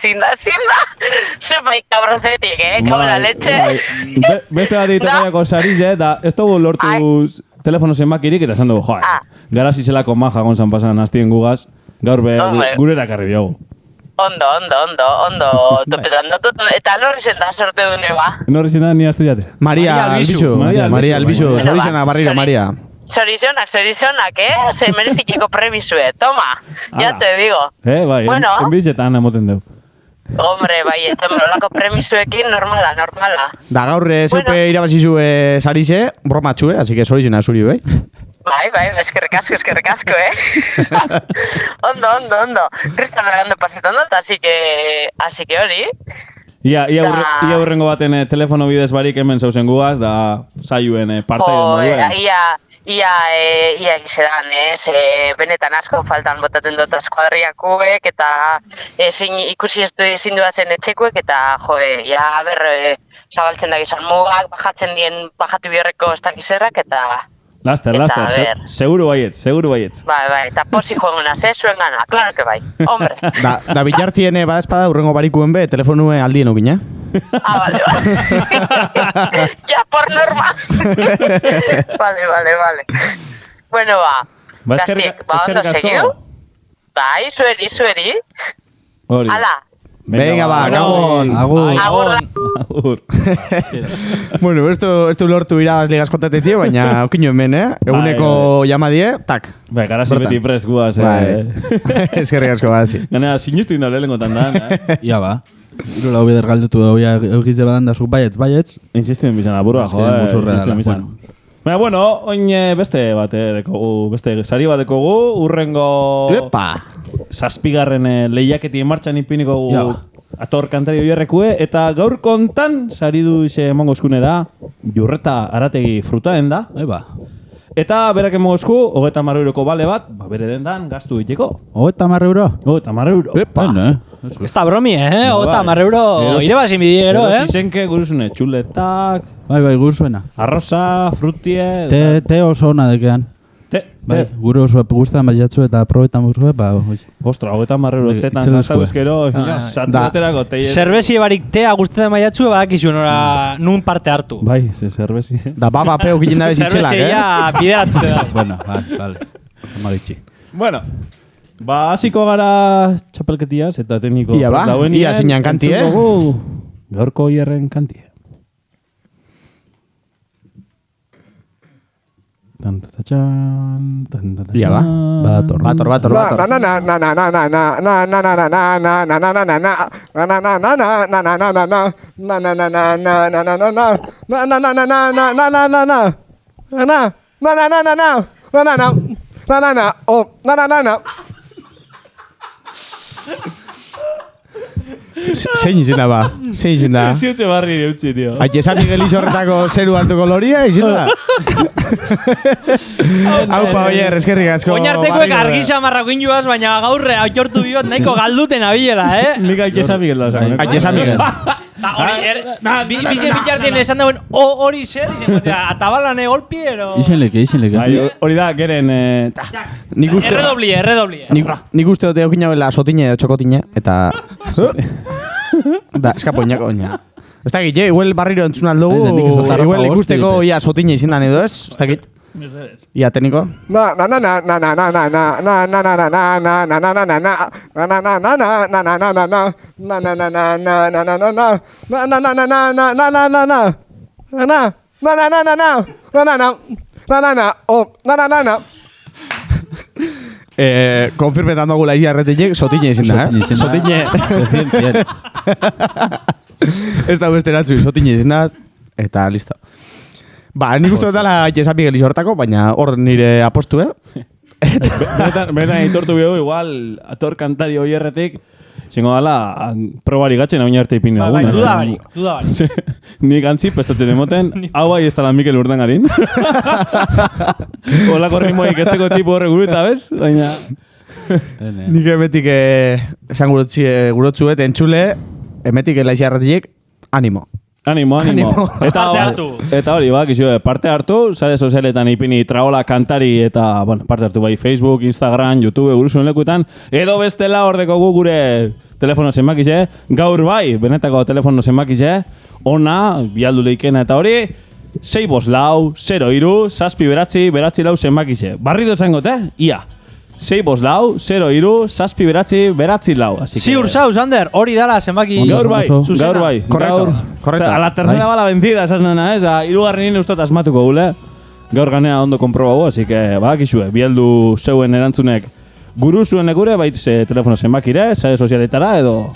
Sepa ikabrozetik, como la leche. Beste bat egiteko sarize, da, ez dugu lortu telefono zenbakirik, eta esan dugu, garazi zelako maja gonzan pasan hastien gugaz, gaur gurera karri diogu. Ondo, topetan, eta norri zen da sorte dune ba? Norri zen da ni astu jate? Maria Albizu, zorizena barriro, Maria. Zorizonak, Se merezikeko premisue, toma, ya te digo. Bai, enbizetan amoten deu. Hombre, bai, eta olako premisuekin normala. Da gaur zeupe irabazizu sarize, bromatxue, así que zorizena zuri, bai? Bai, eskerrik asko, Ondo. Kriston erando pasetan dut, así que hori. Ia urrengo baten telefono bidez barik hemen zauzen gugaz, da saioen partai moduen. Ia gizedan, benetan asko faltan botaten dut eskuadriakuek, eta ikusi ezin duazen etxekuek, eta zabaltzen da gizan mugak, bajatu biherreko ez dakizerrak, eta Laster, seguru baietz. Bai, eta posi joan gana, zuen gana, claro que bai, hombre. Da bilartiene badazpada urrengo barikuen be, telefonue aldien okin, vale. Ya, por norma. Vale. Bueno, gaztiek, ondo segiu? Bai, zueri. Hori. Ala. Venga, gabon. Agur. Bueno, esto lortu irabaz ligas kontatetie, baina okinu hemen, eguneko llamadie, tak. Bai, garazi beti pres guaz, Eskerrik asko, garazi. Ganea, sinistu indau lehenkotan da, Ia ba. Iru lau bider galdetu da, egize badan da zuk baietz. Insistuen bizan, aburua, Baina, bueno, oin beste bat dekogu, beste sari bat dekogu, urrengo... Epa! Zazpigarren lehiaketien martxan ipiniko gu ator kantari oierrekue, eta gaur kontan, sari du ize emango eskune da, Jurreta Arategi Frutaen da. Eba. Eta berak emango esku, 30 euroko bale bat, bere dendan gaztu iteko. 30 euro? 30 euro. Epa! Ez da bromi, 30 euro irebazin bidie gero, Zizenke guruzune txuletak... Bai, guruzuena. Arroza, frutie... Te oso hona dekean. Bai, gure oso guztan baiatzu eta probetan burue, Ostra, 30 euro tetan gaztauzkero, satueterako teie... Zerbezi barik tea guztetan baiatzu, bakizu nora nun parte hartu. Bai, zerbezi. Da baba peo ginen nabe zitzelak, Zerbezi ya bideratu da. Bueno, vale. Amaritxi. Bueno, hasiko gara txapelketiaz eta tekniko... Ia zeinan kantie. Gaurko hierren kantie. Ia ba. Bator. Zein izena ba? Ziotxe barri neutzi, tio. Aite San Miguel Izorretako zeru altuko loria, izena da? Haupa, oier, eskerrik asko. Oinartekoek argisa marrako injuaz, baina gaur aitortu biot nahiko galduten abiela, Nik Aite San Miguel da. Aite San Miguel. Bize bitxartien esan dauen hori zer, atabalane golpi, ero... Izenleke. Hori da, geren... Erredoblie. Nik uste dute okina bela sotine edo txokotine, eta... Da, eskapo inako, oina. Ez dakit, igual barriro entzun aldugu, igual ikusteko ia sotine izindan edo ez, ez dakit. Ia, tekniko. Konfirmetan dugu laizia erretetik, sotine izin da, Sotine. Ez da beste erantzui, sotine izin da, eta listo. Ba, nik uste dutela Aite San Miguel Izorretako, baina hor nire apostu, Benetan aitortu bihu, igual, ator kantari oierretik, zingo dala, probari gatzen hau arte ipin dugu. Bai, duda bari. Nik antzi, pestatzen emoten, hau bai ez tala Mikel Urdangarin. Olako ritmoik ez teko tipo horre guru eta bez, baina... Nik emetik esan gurotzuet, entxule, emetik laizia erretik, animo. Animo. Eta hori, parte hartu, sare sozialetan ipini traola kantari eta, bueno, parte hartu bai Facebook, Instagram, YouTube, guruzuen lekuetan, edo bestela hor deko gure telefono zenbakize, gaur bai, benetako telefono zenbakize, ona, bialdu leikena eta hori, 654 0 beratzi lau zenbakize. Barri dozangote, ia. 654 0 beratzi lau. Ziur zauz, Ander, hori dala zenbaki... Gaur bai. Correcto. A la tercera bala vencida, esas nena, irugarren nire ustot asmatuko gule. Gaur ganea ondo komprobago, así que, bakizue, bieldu zeuen erantzunek guru zuen lekure, baitze telefono zenbakire, sare sozialetara, edo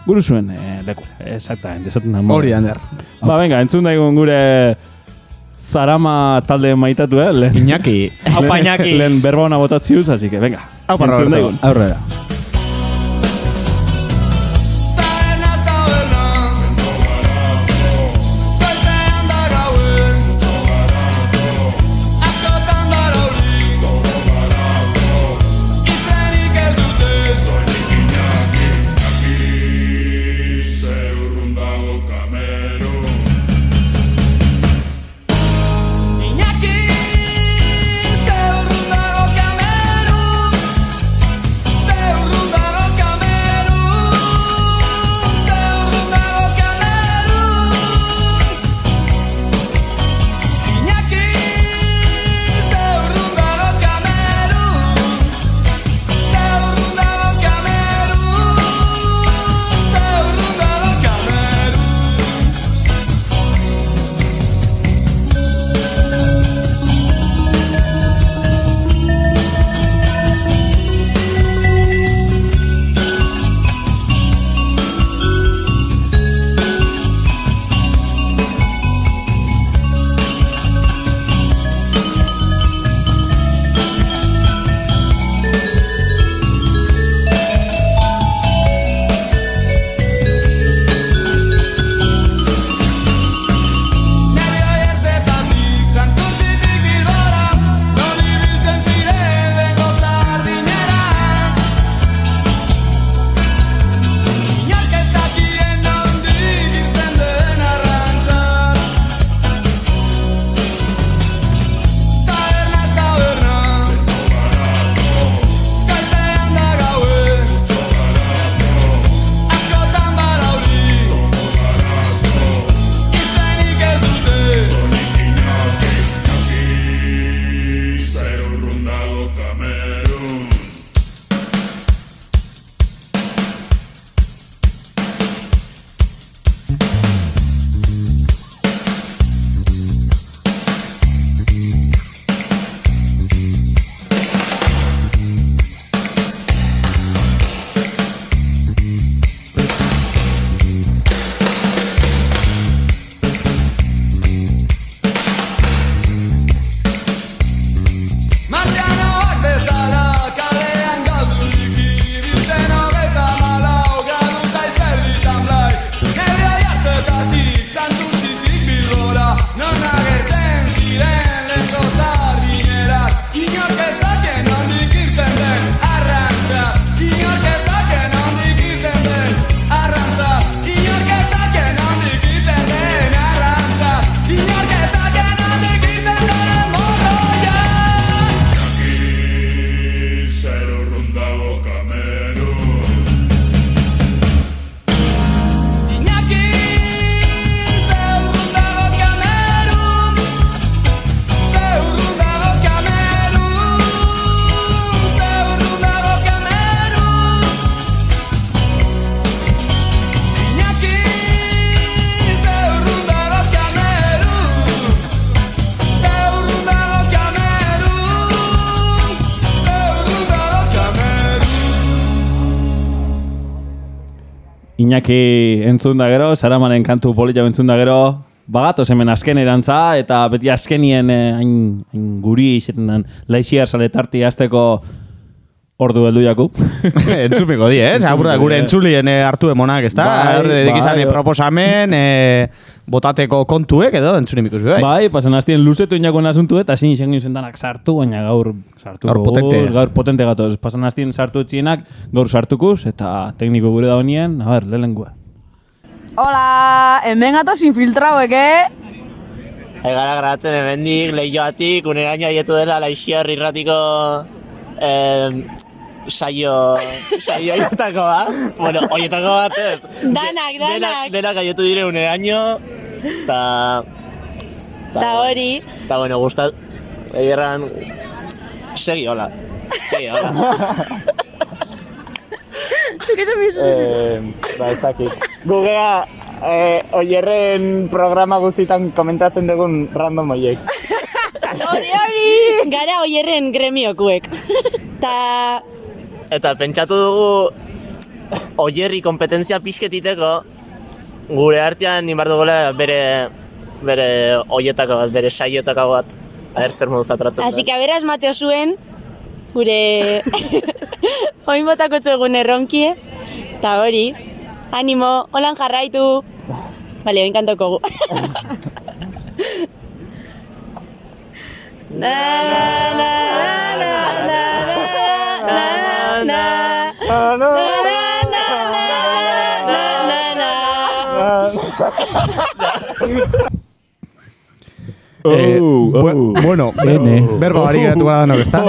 guru zuen lekure. Exactamente, esaten da. Hori, Ander. Ba, venga, entzun daigun gure... Zarama talde maitatu, Iñaki. Aupa Iñaki. Lehen berba hona botatziuz, así que venga. Aupa Roberto. Aurrera. Iñaki entzun da gero, Saramanen kantu polita entzun da gero, bagatoz hemen azken erantza, eta beti azkenien hain guri izaten den laixiar saletarti azteko ordu heldu jaku. Entzumiko di, gure entzulien hartu emonak, ez da? Dekizan proposamen, botateko kontuek edo entzunimiko zu, bai? Bai, pasan hastien luzetu inakon asuntu eta zin izango zendanak sartu, baina gaur potente gatoz. Pasan hastien sartu etxienak, gaur sartukuz, eta tekniko gure da honien, lehenengua. Hola, hemen gatoz infiltrauek, Gara grabatzen hemendik, lehioatik, uneraino aietu dela Laixiar irratiko saio aietako bat. Bueno, oietako bat ez. Denak aietu dire uneraino, eta hori. Eta bueno, gustat, egerran, segi hola. Zuk esan bizu ez dakit. Gugea, oierren programa guztitan komentatzen dugun random oiek. Hori! Gara oierren gremiokuek. Eta pentsatu dugu oierri kompetentzia pixketiteko gure artean inbar dugula bere oietako bat, bere saiotako bat ahertzer moduz atratzen. Así que aberaz Mateo zuen gure oin botako txegun erronkie. Eta hori, animo, holan jarraitu. Bale, oin kantoko gu. Bueno, berba bari geratu gara danok, ez da?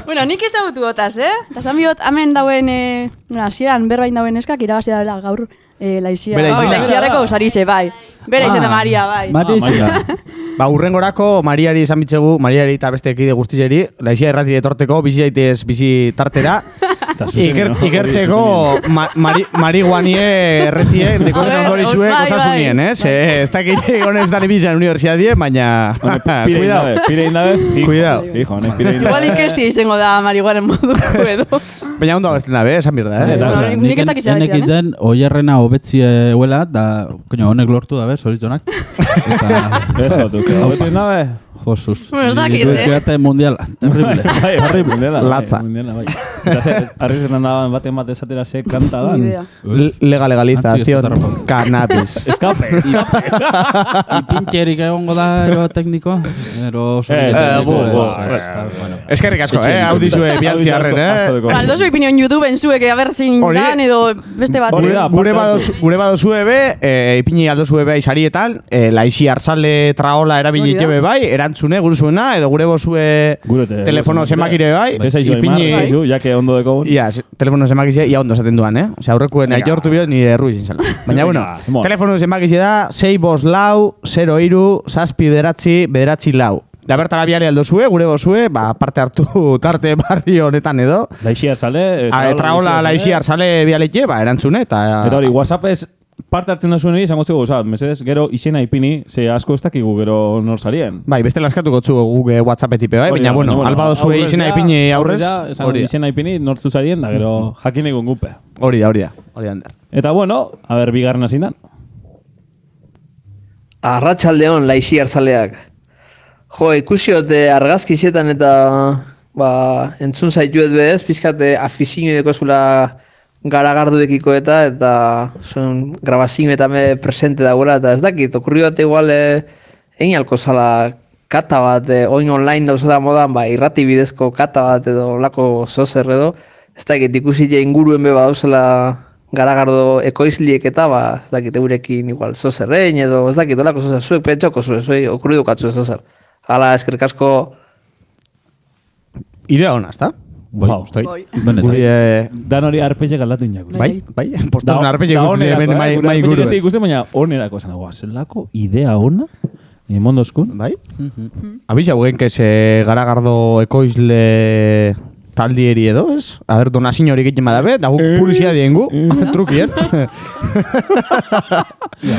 Bueno, nik ezagutu gotaz, Eta zan bihot, hemen dauen, hasieran berbain dauen eskak irabazia dela gaur Laixiarreko osarize, bai. Bera izan da Maria, bai. Urrengorako Mariari esan bitzegu, Mariari eta beste ekide guztizeri, Laixia erratire etorteko, bizi daitez bizi tartera, ikertzeko marihuanie erretie, dekozen ondori zuek osasunien, ez dakit egonez dani bizan universiadie, baina... Pire indabe? Cuidado. Igual ikestia izango da marihuanen moduko edo. Baina ondo abesten dabe, esan birda, Nik ez dakizia Enek itzen, oierrena hobetzi huela, da, honek lortu dabe, zoritzonak. Ez dut, hobetzen dabe? Josus. Ez dakit, Quédate mundiala. Terrible. Horri mundiala. Latza. Arri zenan daban baten bat esatera ze kanta da. Legalización cannabis. Escape. Ipintxerik egongo da ero tekniko. Eskerrik asko, hau dizue bialtzi arren, Aldozu ipinion YouTubeen zuek, aberzin dan edo beste bat. Gure badozue be, ipini aldozue be aizarietan, Laixiar sale traola erabili jebe bai, erantzune gure zuena, edo gure bozue telefono zemakire bai. Ezaizu, jake ondo dekogun. Ia, telefono zemakire, ia ondo esaten duan, Osea, aurrekuen aitortu bihot nire erru izin zela. Baina, bueno, telefono zemakire da, 6-5-lau-0-3-7-9 lau. Da bertara biale aldozue, gure bozue, parte hartu tarte barri honetan edo. Laixiar sale. Traola Laixiar sale bialeke, erantzune, eta... Eta hori, WhatsAppez parte hartzen da zuen izango zugu, mesedez, gero izena ipini, ze asko ez dakigu gero nor sarien. Bai, beste laskatuko txugu guk WhatsApp etipe, bai? Baina, bueno, alba dozue izena ipini aurrez. Izena ipini, nortzu sarien, da gero jakin egun gupe. Hori da. Eta, bueno, a ber, bigarren hazindan. Arratsaldeon Laixiar zaleak. Jo, ikusiot argazki izetan eta entzun zaituet bez, pizkate afizio dekozula garagarduekiko eta zuen grabazio eta me presente dagoela, eta ez dakit, okurri bat igual egin alko zala kata bat, oin online dauzela modan, irrati bidezko kata bat edo lako zozer edo, ez dakit, ikusi inguruen beba dauzela garagardo ekoizliek eta ez dakit, eurekin igual zozerrein edo, ez dakit, olako zozer, zuek pentsoko zuek, okurri dukatzu zozer. Hala, eskerrik asko. Idea hona, ezta? Wow, dan hori arpeiek aldatu inako. Bai, postasun arpeiek mai guru. Ez ikusten, baina onerako esan dagoa. Zelako idea ona, mondozkun. Bai? Abisa guen, que se garagardo ekoizle taldieri edo, ez? A ber, donazio hori egiten badabe, da guk publizia diengu, trukien.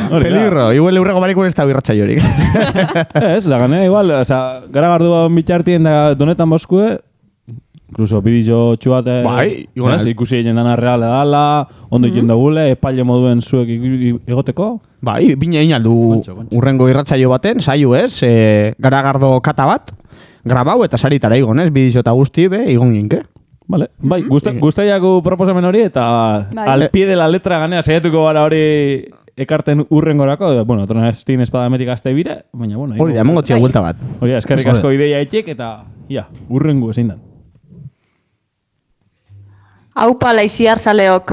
Peligro, igual eurrego bariko ez da birratxa jorik. Ez, da gane, igual, garagardu bitxartien da donetan boskue, Incluso bideo txuate, ikusi egin dana reale dala, ondo egin dagule, epaile moduen zuek egoteko. Bai, bine egin aldu urrengo irratsaio baten, saio ez, garagardo kata bat, grabau eta saritara igon ez, bideo eta guzti be, igon ginke. Vale, bai, guztaiako proposamen hori eta al pie de la letra ganea saiatuko gara hori ekarten urrengorako, bueno, Tronestin espadametik azte bire, baina, bueno... Hori da, mongotzia vuelta bat. Hori da, eskerrik asko ideia etxek eta, urrengo ezin dan. Aupa laiziar zaleok.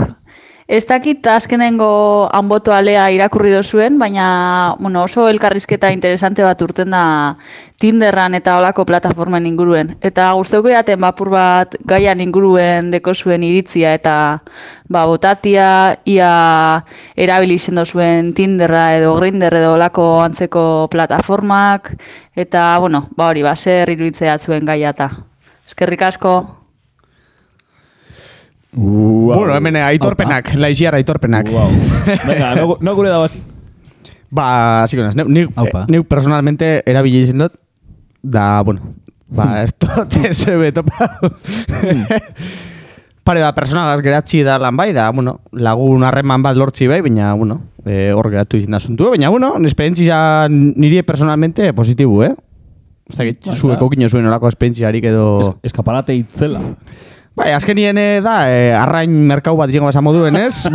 Ez dakit azkenengo hanboto alea irakurri dozuen, baina oso elkarrizketa interesante bat urten da Tinderran eta olako plataformen inguruen. Eta guztoko jaten bapur bat gaian inguruen deko zuen iritzia eta botatia ia erabili izen dozuen Tinderra edo Grindr edo olako antzeko plataformak. Eta, hori, zer iruditzea zuen gaia eta. Eskerrik asko. Bueno, hemen aitorpenak, laiziar aitorpenak. Venga, no gure dabaz. Ba, así que neu personalmente erabili izan dut, da, esto te se ve topado. Pare da, personagaz geratzi da lan bai, da, lagun harreman bat lortzi bai, baina, hor geratu izan da asuntu, baina, esperientzia niri personalmente positibu, zueko kino zuen olako esperientziarik edo... Eskaparate itzela. Bai, azkenien da, arrain merkau bat izango basa moduen, ez?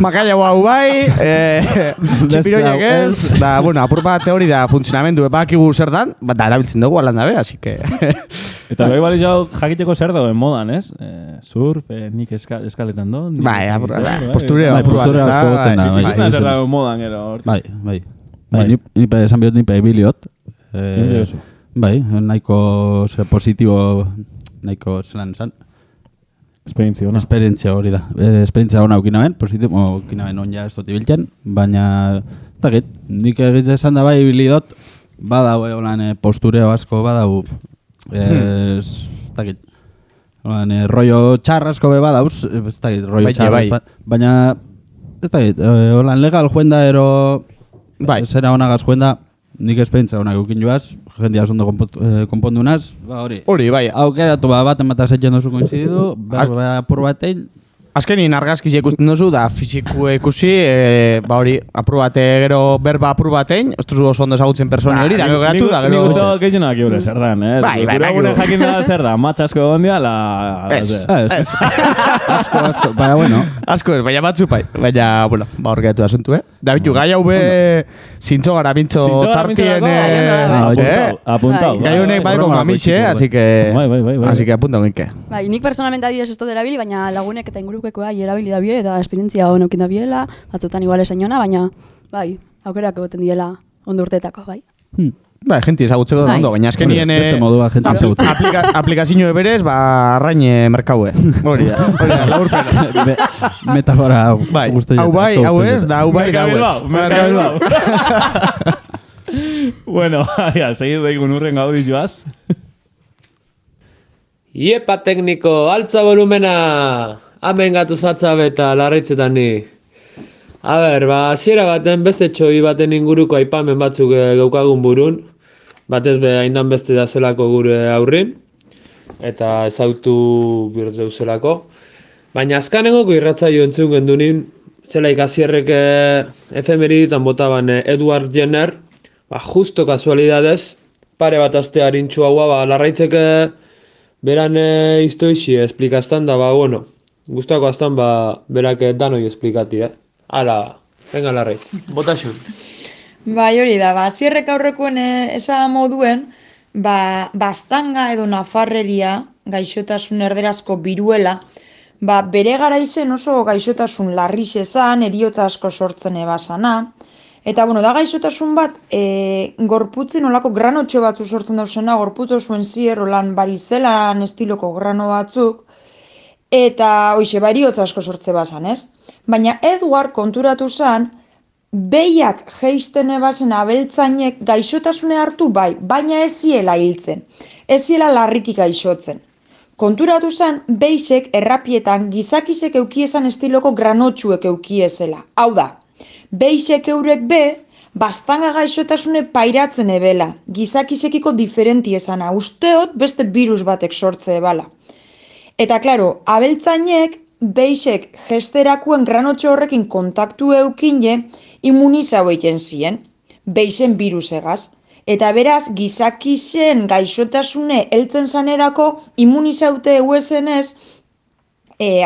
Makaia hau bai, txipiroiek ez, da, apur bat hori da funtzionamendu, bakigu zer dan, da erabiltzen dugu alan dabe, así que... Eta bai bali jau jakiteko zer dagoen modan, ez? Surf, nik eskaletan do. Bai, postureo apur bat, ez da. Ikusten zer dagoen modan, gero. Bai, nipe esan bihot nipe ebiliot. Bai, nahiko positibo... nahiko zelan esan. Esperientzia hori da. Esperientzia hona aukinaben, positibo aukinaben on ja ez dut ibiltzen, baina nik egitzen esan da bai ibilidot, badau postureo asko, badau rollo txarrasko be badauz, rollo txarras, baina legal juenda ero zera honagaz juenda, nik esperientzia honak eukin joaz, jendia oso ondo konpondu naz, hori. Hori, bai. Aukeratu bat ematak zetzen dozu kointzididu, apur batein. Azkenin argazkiz ikusten duzu, da fizikue ikusi, hori, apur bate gero berba apur batein, ostruzu oso ondo ezagutzen personi hori, da gero geratu, da gero... Nik uste gehienak jure zer dan, eh? Gure gure jakin da zer da, matxasko egon dia, Asko, baina, bueno. Asko ez, baina batzu pai, baina, hor geratu asuntu, Da bitu, gai hau be, zintzo gara bintzo tartien... Apuntau. Gai honek badeko mamixe, así que apuntau ginke. Bai, nik personalmente adibidez ez dut erabili, baina lagunek eta ingurukekoa erabili da bie, eta esperientzia honokin da biela, batzutan igual esan jona, baina, bai, aukerak egoten diela ondo urteetako, bai. Bai, jenti ezagutzeko da ondo, baina azkenien aplikazio eberez, arrain merkaue. Hori da, laburpena. Metafora hau bai, hau ez, da hau bai, da hau ez. Bueno, segidu daigun urren gaudizioaz. Iepa tekniko, altza volumena! Hemen gatu zatzabe eta larritzetan ni. A ber, hasiera baten beste txoi baten inguruko aipamen batzuk geukagun burun. Batez be haindan beste da zelako gure aurrin. Eta ezautu bihurtzeu zelako. Baina azkanengoko irratzaio entzun gendunin, zela ikasierrek efemeriditan botaban Edward Jenner, justo kasualidadez, pare bat aste harintxu haua, larraitzeke beran iztoixi esplikaztan da, guztako aztan berak danoi esplikati, Hala, venga larraitz, botaxun. Bai hori da, zierrek aurrekoen esan moduen, bastanga edo nafarreria, gaixotasun erderazko biruela, bere garaizen oso gaixotasun larriz esan, eriota asko sortzen ebasana, eta da gaixotasun bat, gorputzen olako granotxo batzu sortzen dauzena, gorputzo zuen zier, olan barizelan estiloko grano batzuk, eta hoxe, eriotza asko sortze basan, ez? Baina Edward konturatu zen, behiak geisten ebasen abeltzainek gaixotasune hartu baina ez ziela hiltzen, ez ziela larriki gaixotzen. Konturatu zen, behixek errapietan gizakizek eukiezan estiloko granotxuek eukiezela. Hau da, behixek eurek bastanga gaixotasune pairatzen ebela, gizakisekiko diferenti esana, usteot beste virus batek sortze ebala. Eta, klaro, abeltzainek, beixek gesterakuen granotxo horrekin kontaktu eukine, immunizau egiten ziren, beixen virusegaz. Eta beraz, gizakisen gaixotasune heltzen zanerako immunizaute euesenez,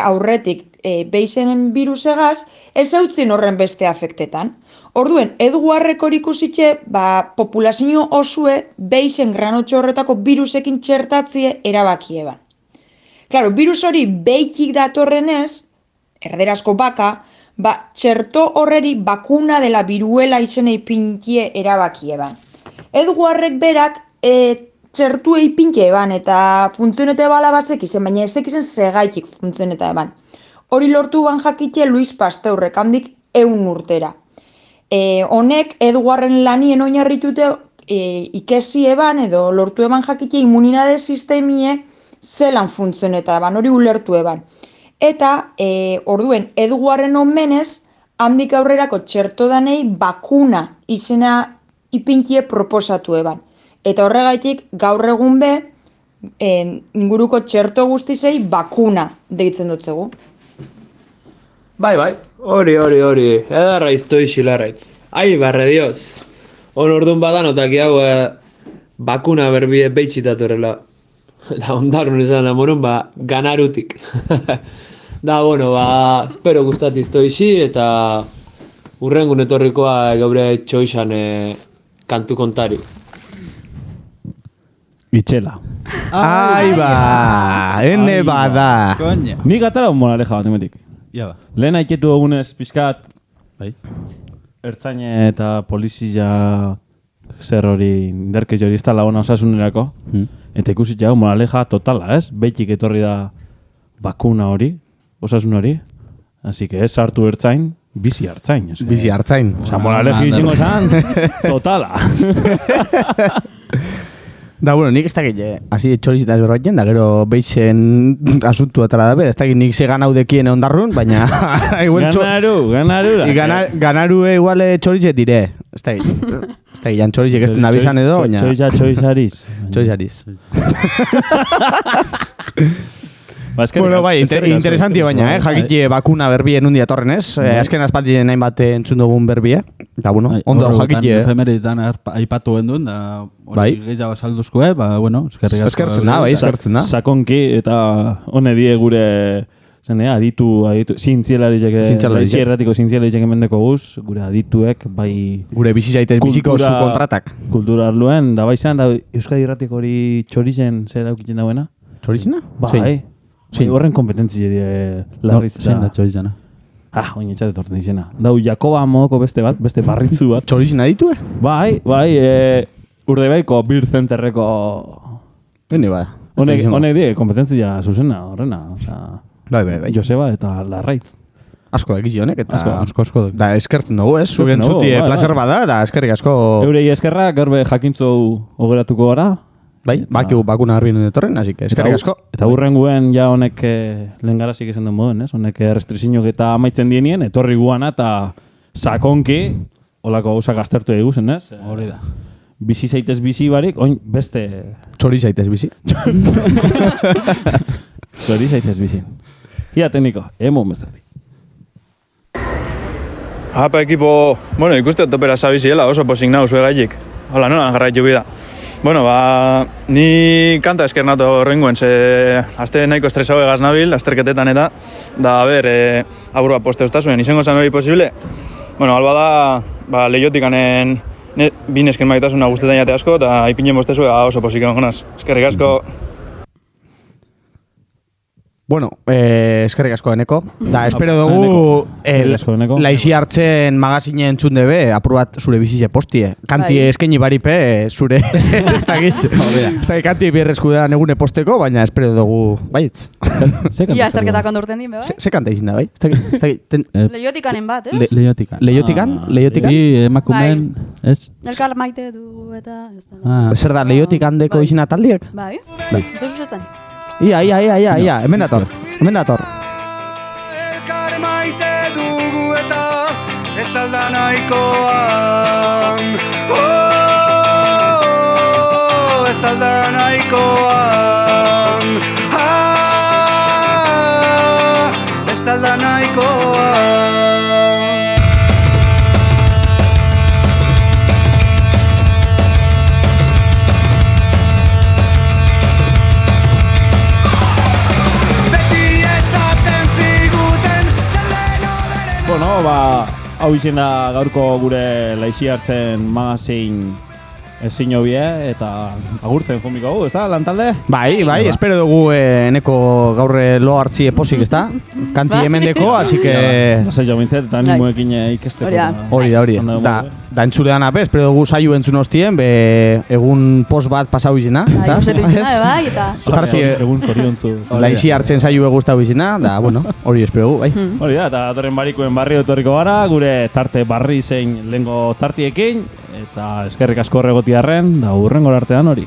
aurretik beixen virusegaz, ez eutzin horren beste afektetan. Orduen, Edwarrek hori ikusitxe, populazio osue beixen granotxo horretako virusekin txertatzie erabakie ban. Claro, virus hori beikik datorrenez, erderazko baka, txerto horreri bakuna dela viruela izenei pintie erabakie ban. Edwarrek berak txertu eipintie eban eta funtzionete bala basek izen, baina ezek izen segaitik funtzionete eban. Hori lortu ban jakitxe Luis Pasteurrek handik 100 urtera. Honek Edwarren lanien oinarritute ikesi eban edo lortu eban jakitxe immunitate sistemie zelan funtzioneta eban, hori ulertu eban. Eta orduen Edwarren omenez handik aurrerako txerto danei bakuna izena ipinkie proposatu eban. Eta horregaitik gaur egun be, inguruko txerto guztizei bakuna deitzen dutzegu. Bai, hori, edarraiz toixi larraitz. Ai, barre dioz. Hon orduan badan otaki hau bakuna berbide beitxitatorela. Da ondarun izan amorun, ganarutik. Da, bueno, espero gustatiz toixi eta urrengun etorrikoa gaure txoixan kantu kontari. Itxela. Ai ene bada. Nik atara un moraleja bat emetik. Lehen haiketu egunez pixkat, ertzaine eta polizia zer hori inderkez hori ez tala ona osasunerako. Eta ikusit jau moraleja totala, ez? Beitik etorri da bakuna hori, osasun hori. Así que ez hartu ertzain, bizi hartzain. Bizi hartzain. Osa, moraleja izango zan, totala. Da, bueno, nik ez dakit, hasi txorizitaz berbaiten, da gero beixen asuntu atara dabe, ez dakit nik ze ganaudekien ondarrun, baina... Ganaru igual txorizet dire, ez dakit. Ez dakit, jan txorizek ez den abizan edo, baina... Txorizariz. Bueno, bai, interesanti baina, jakitxe bakuna berbien undi atorren ez. Azken aspaldien nahin bat entzun dugun berbie. Eta, bueno, ondo jakitxe. Efemeritan aipatu genduen, da hori gehiago salduzko, bueno, eskertzen da, bai, eskertzen da. Sakonki eta hone die gure aditu, zintzielarizek zintzielarizek emendeko guz, gure adituek, bai... Gure bizi zaitez biziko zu kontratak. Kultura arluen, da bai zan, da Euskadi Irratik hori txorizen zer aukiten dauena? Txorizena? Bai. Horren kompetentzia larriz da. Zein da txorizena? Oin etxate torten izena. Dau, Jakoba modoko beste barritzu bat. Txorizena ditue? Bai, Urdaibaiko Beer Centerreko... Hene ba. Honek die kompetentzia zuzena horrena. Bai. Joseba eta Larraitz. Asko egizi honek eta... Asko. Da, eskertzen dugu, ez? Zuen zuti placer bada, da eskerrik asko... Eurei eskerrak, gaurbe jakintzu ogeratuko gara. Bai, bakigu bakuna harbien etorren, así que eskerrik asko. Eta hurrenguen ja honek lehen garazik esan den moden, ez? Honek restrizinok eta amaitzen dienien, etorri guana eta sakonki, holako gauzak aztertu eguzen, ez? Hori da. Bizi zaitez bizi barik, oin beste... Txori zaitez bizi. Txori zaitez bizi. Ia tekniko, emo mestati. Apa ekipo, bueno, ikuste topera sabiziela, oso posik nahu zue gaitik. Hola, nola jarraitu bida. Bueno, ni kanta esker nato horrenguen, ze azte nahiko estresau egaz nabil, azterketetan eta, da, aburua poste ostazuen, izango zan hori posible? Bueno, alba da, lehiotik binesken maitasuna guztetan jate asko, eta ipinen bostezu oso posik egonaz. Eskerrik asko. Bueno, eskerrik asko eneko. Da, espero dugu laixi hartzen magazine entzun debe, apur bat zure bizize postie. Kanti eskaini baripe, zure, ez dakit kanti birrezkudean egune posteko, baina espero dugu, baitz. Ia, esterketak ondurten din, bai? Ze kanta izin da, bai? Lehiotikanen bat, Lehiotikanen? Lehiotikanen? Emakumen, ez? Elkar maite du eta... Zer da, lehiotikaندeko izina taldiek? Bai, ez duzuzetan. Ia, hemen dator. Elkar maite dugu eta ez alda nahikoa. Ez alda nahikoa Ez alda nahikoa Bueno, hau izan da gaurko gure Laixi Hartzen magazin ezin hobie eta agurtzen jomiko hau, ez da, lantalde? Bai, espero dugu eneko gaur lo hartzi eposik, ez da? Kanti hemendeko, así que... Lasai jo bintzet, eta animoekin ikesteko. Hori da. Da entzulean ape, espero dugu saio entzun hostien, egun post bat pasau izena, ez da? Bai, eta... Egun zoriontzu. Laixi Hartzen saio guztau izena, da, bueno, hori espero dugu, bai. Hori da, eta datorren barikuen barrio etorriko gara, gure tarte barri zein lehengo tartiekin, eta eskerrik asko horregotiarren, da hurrengo artean hori.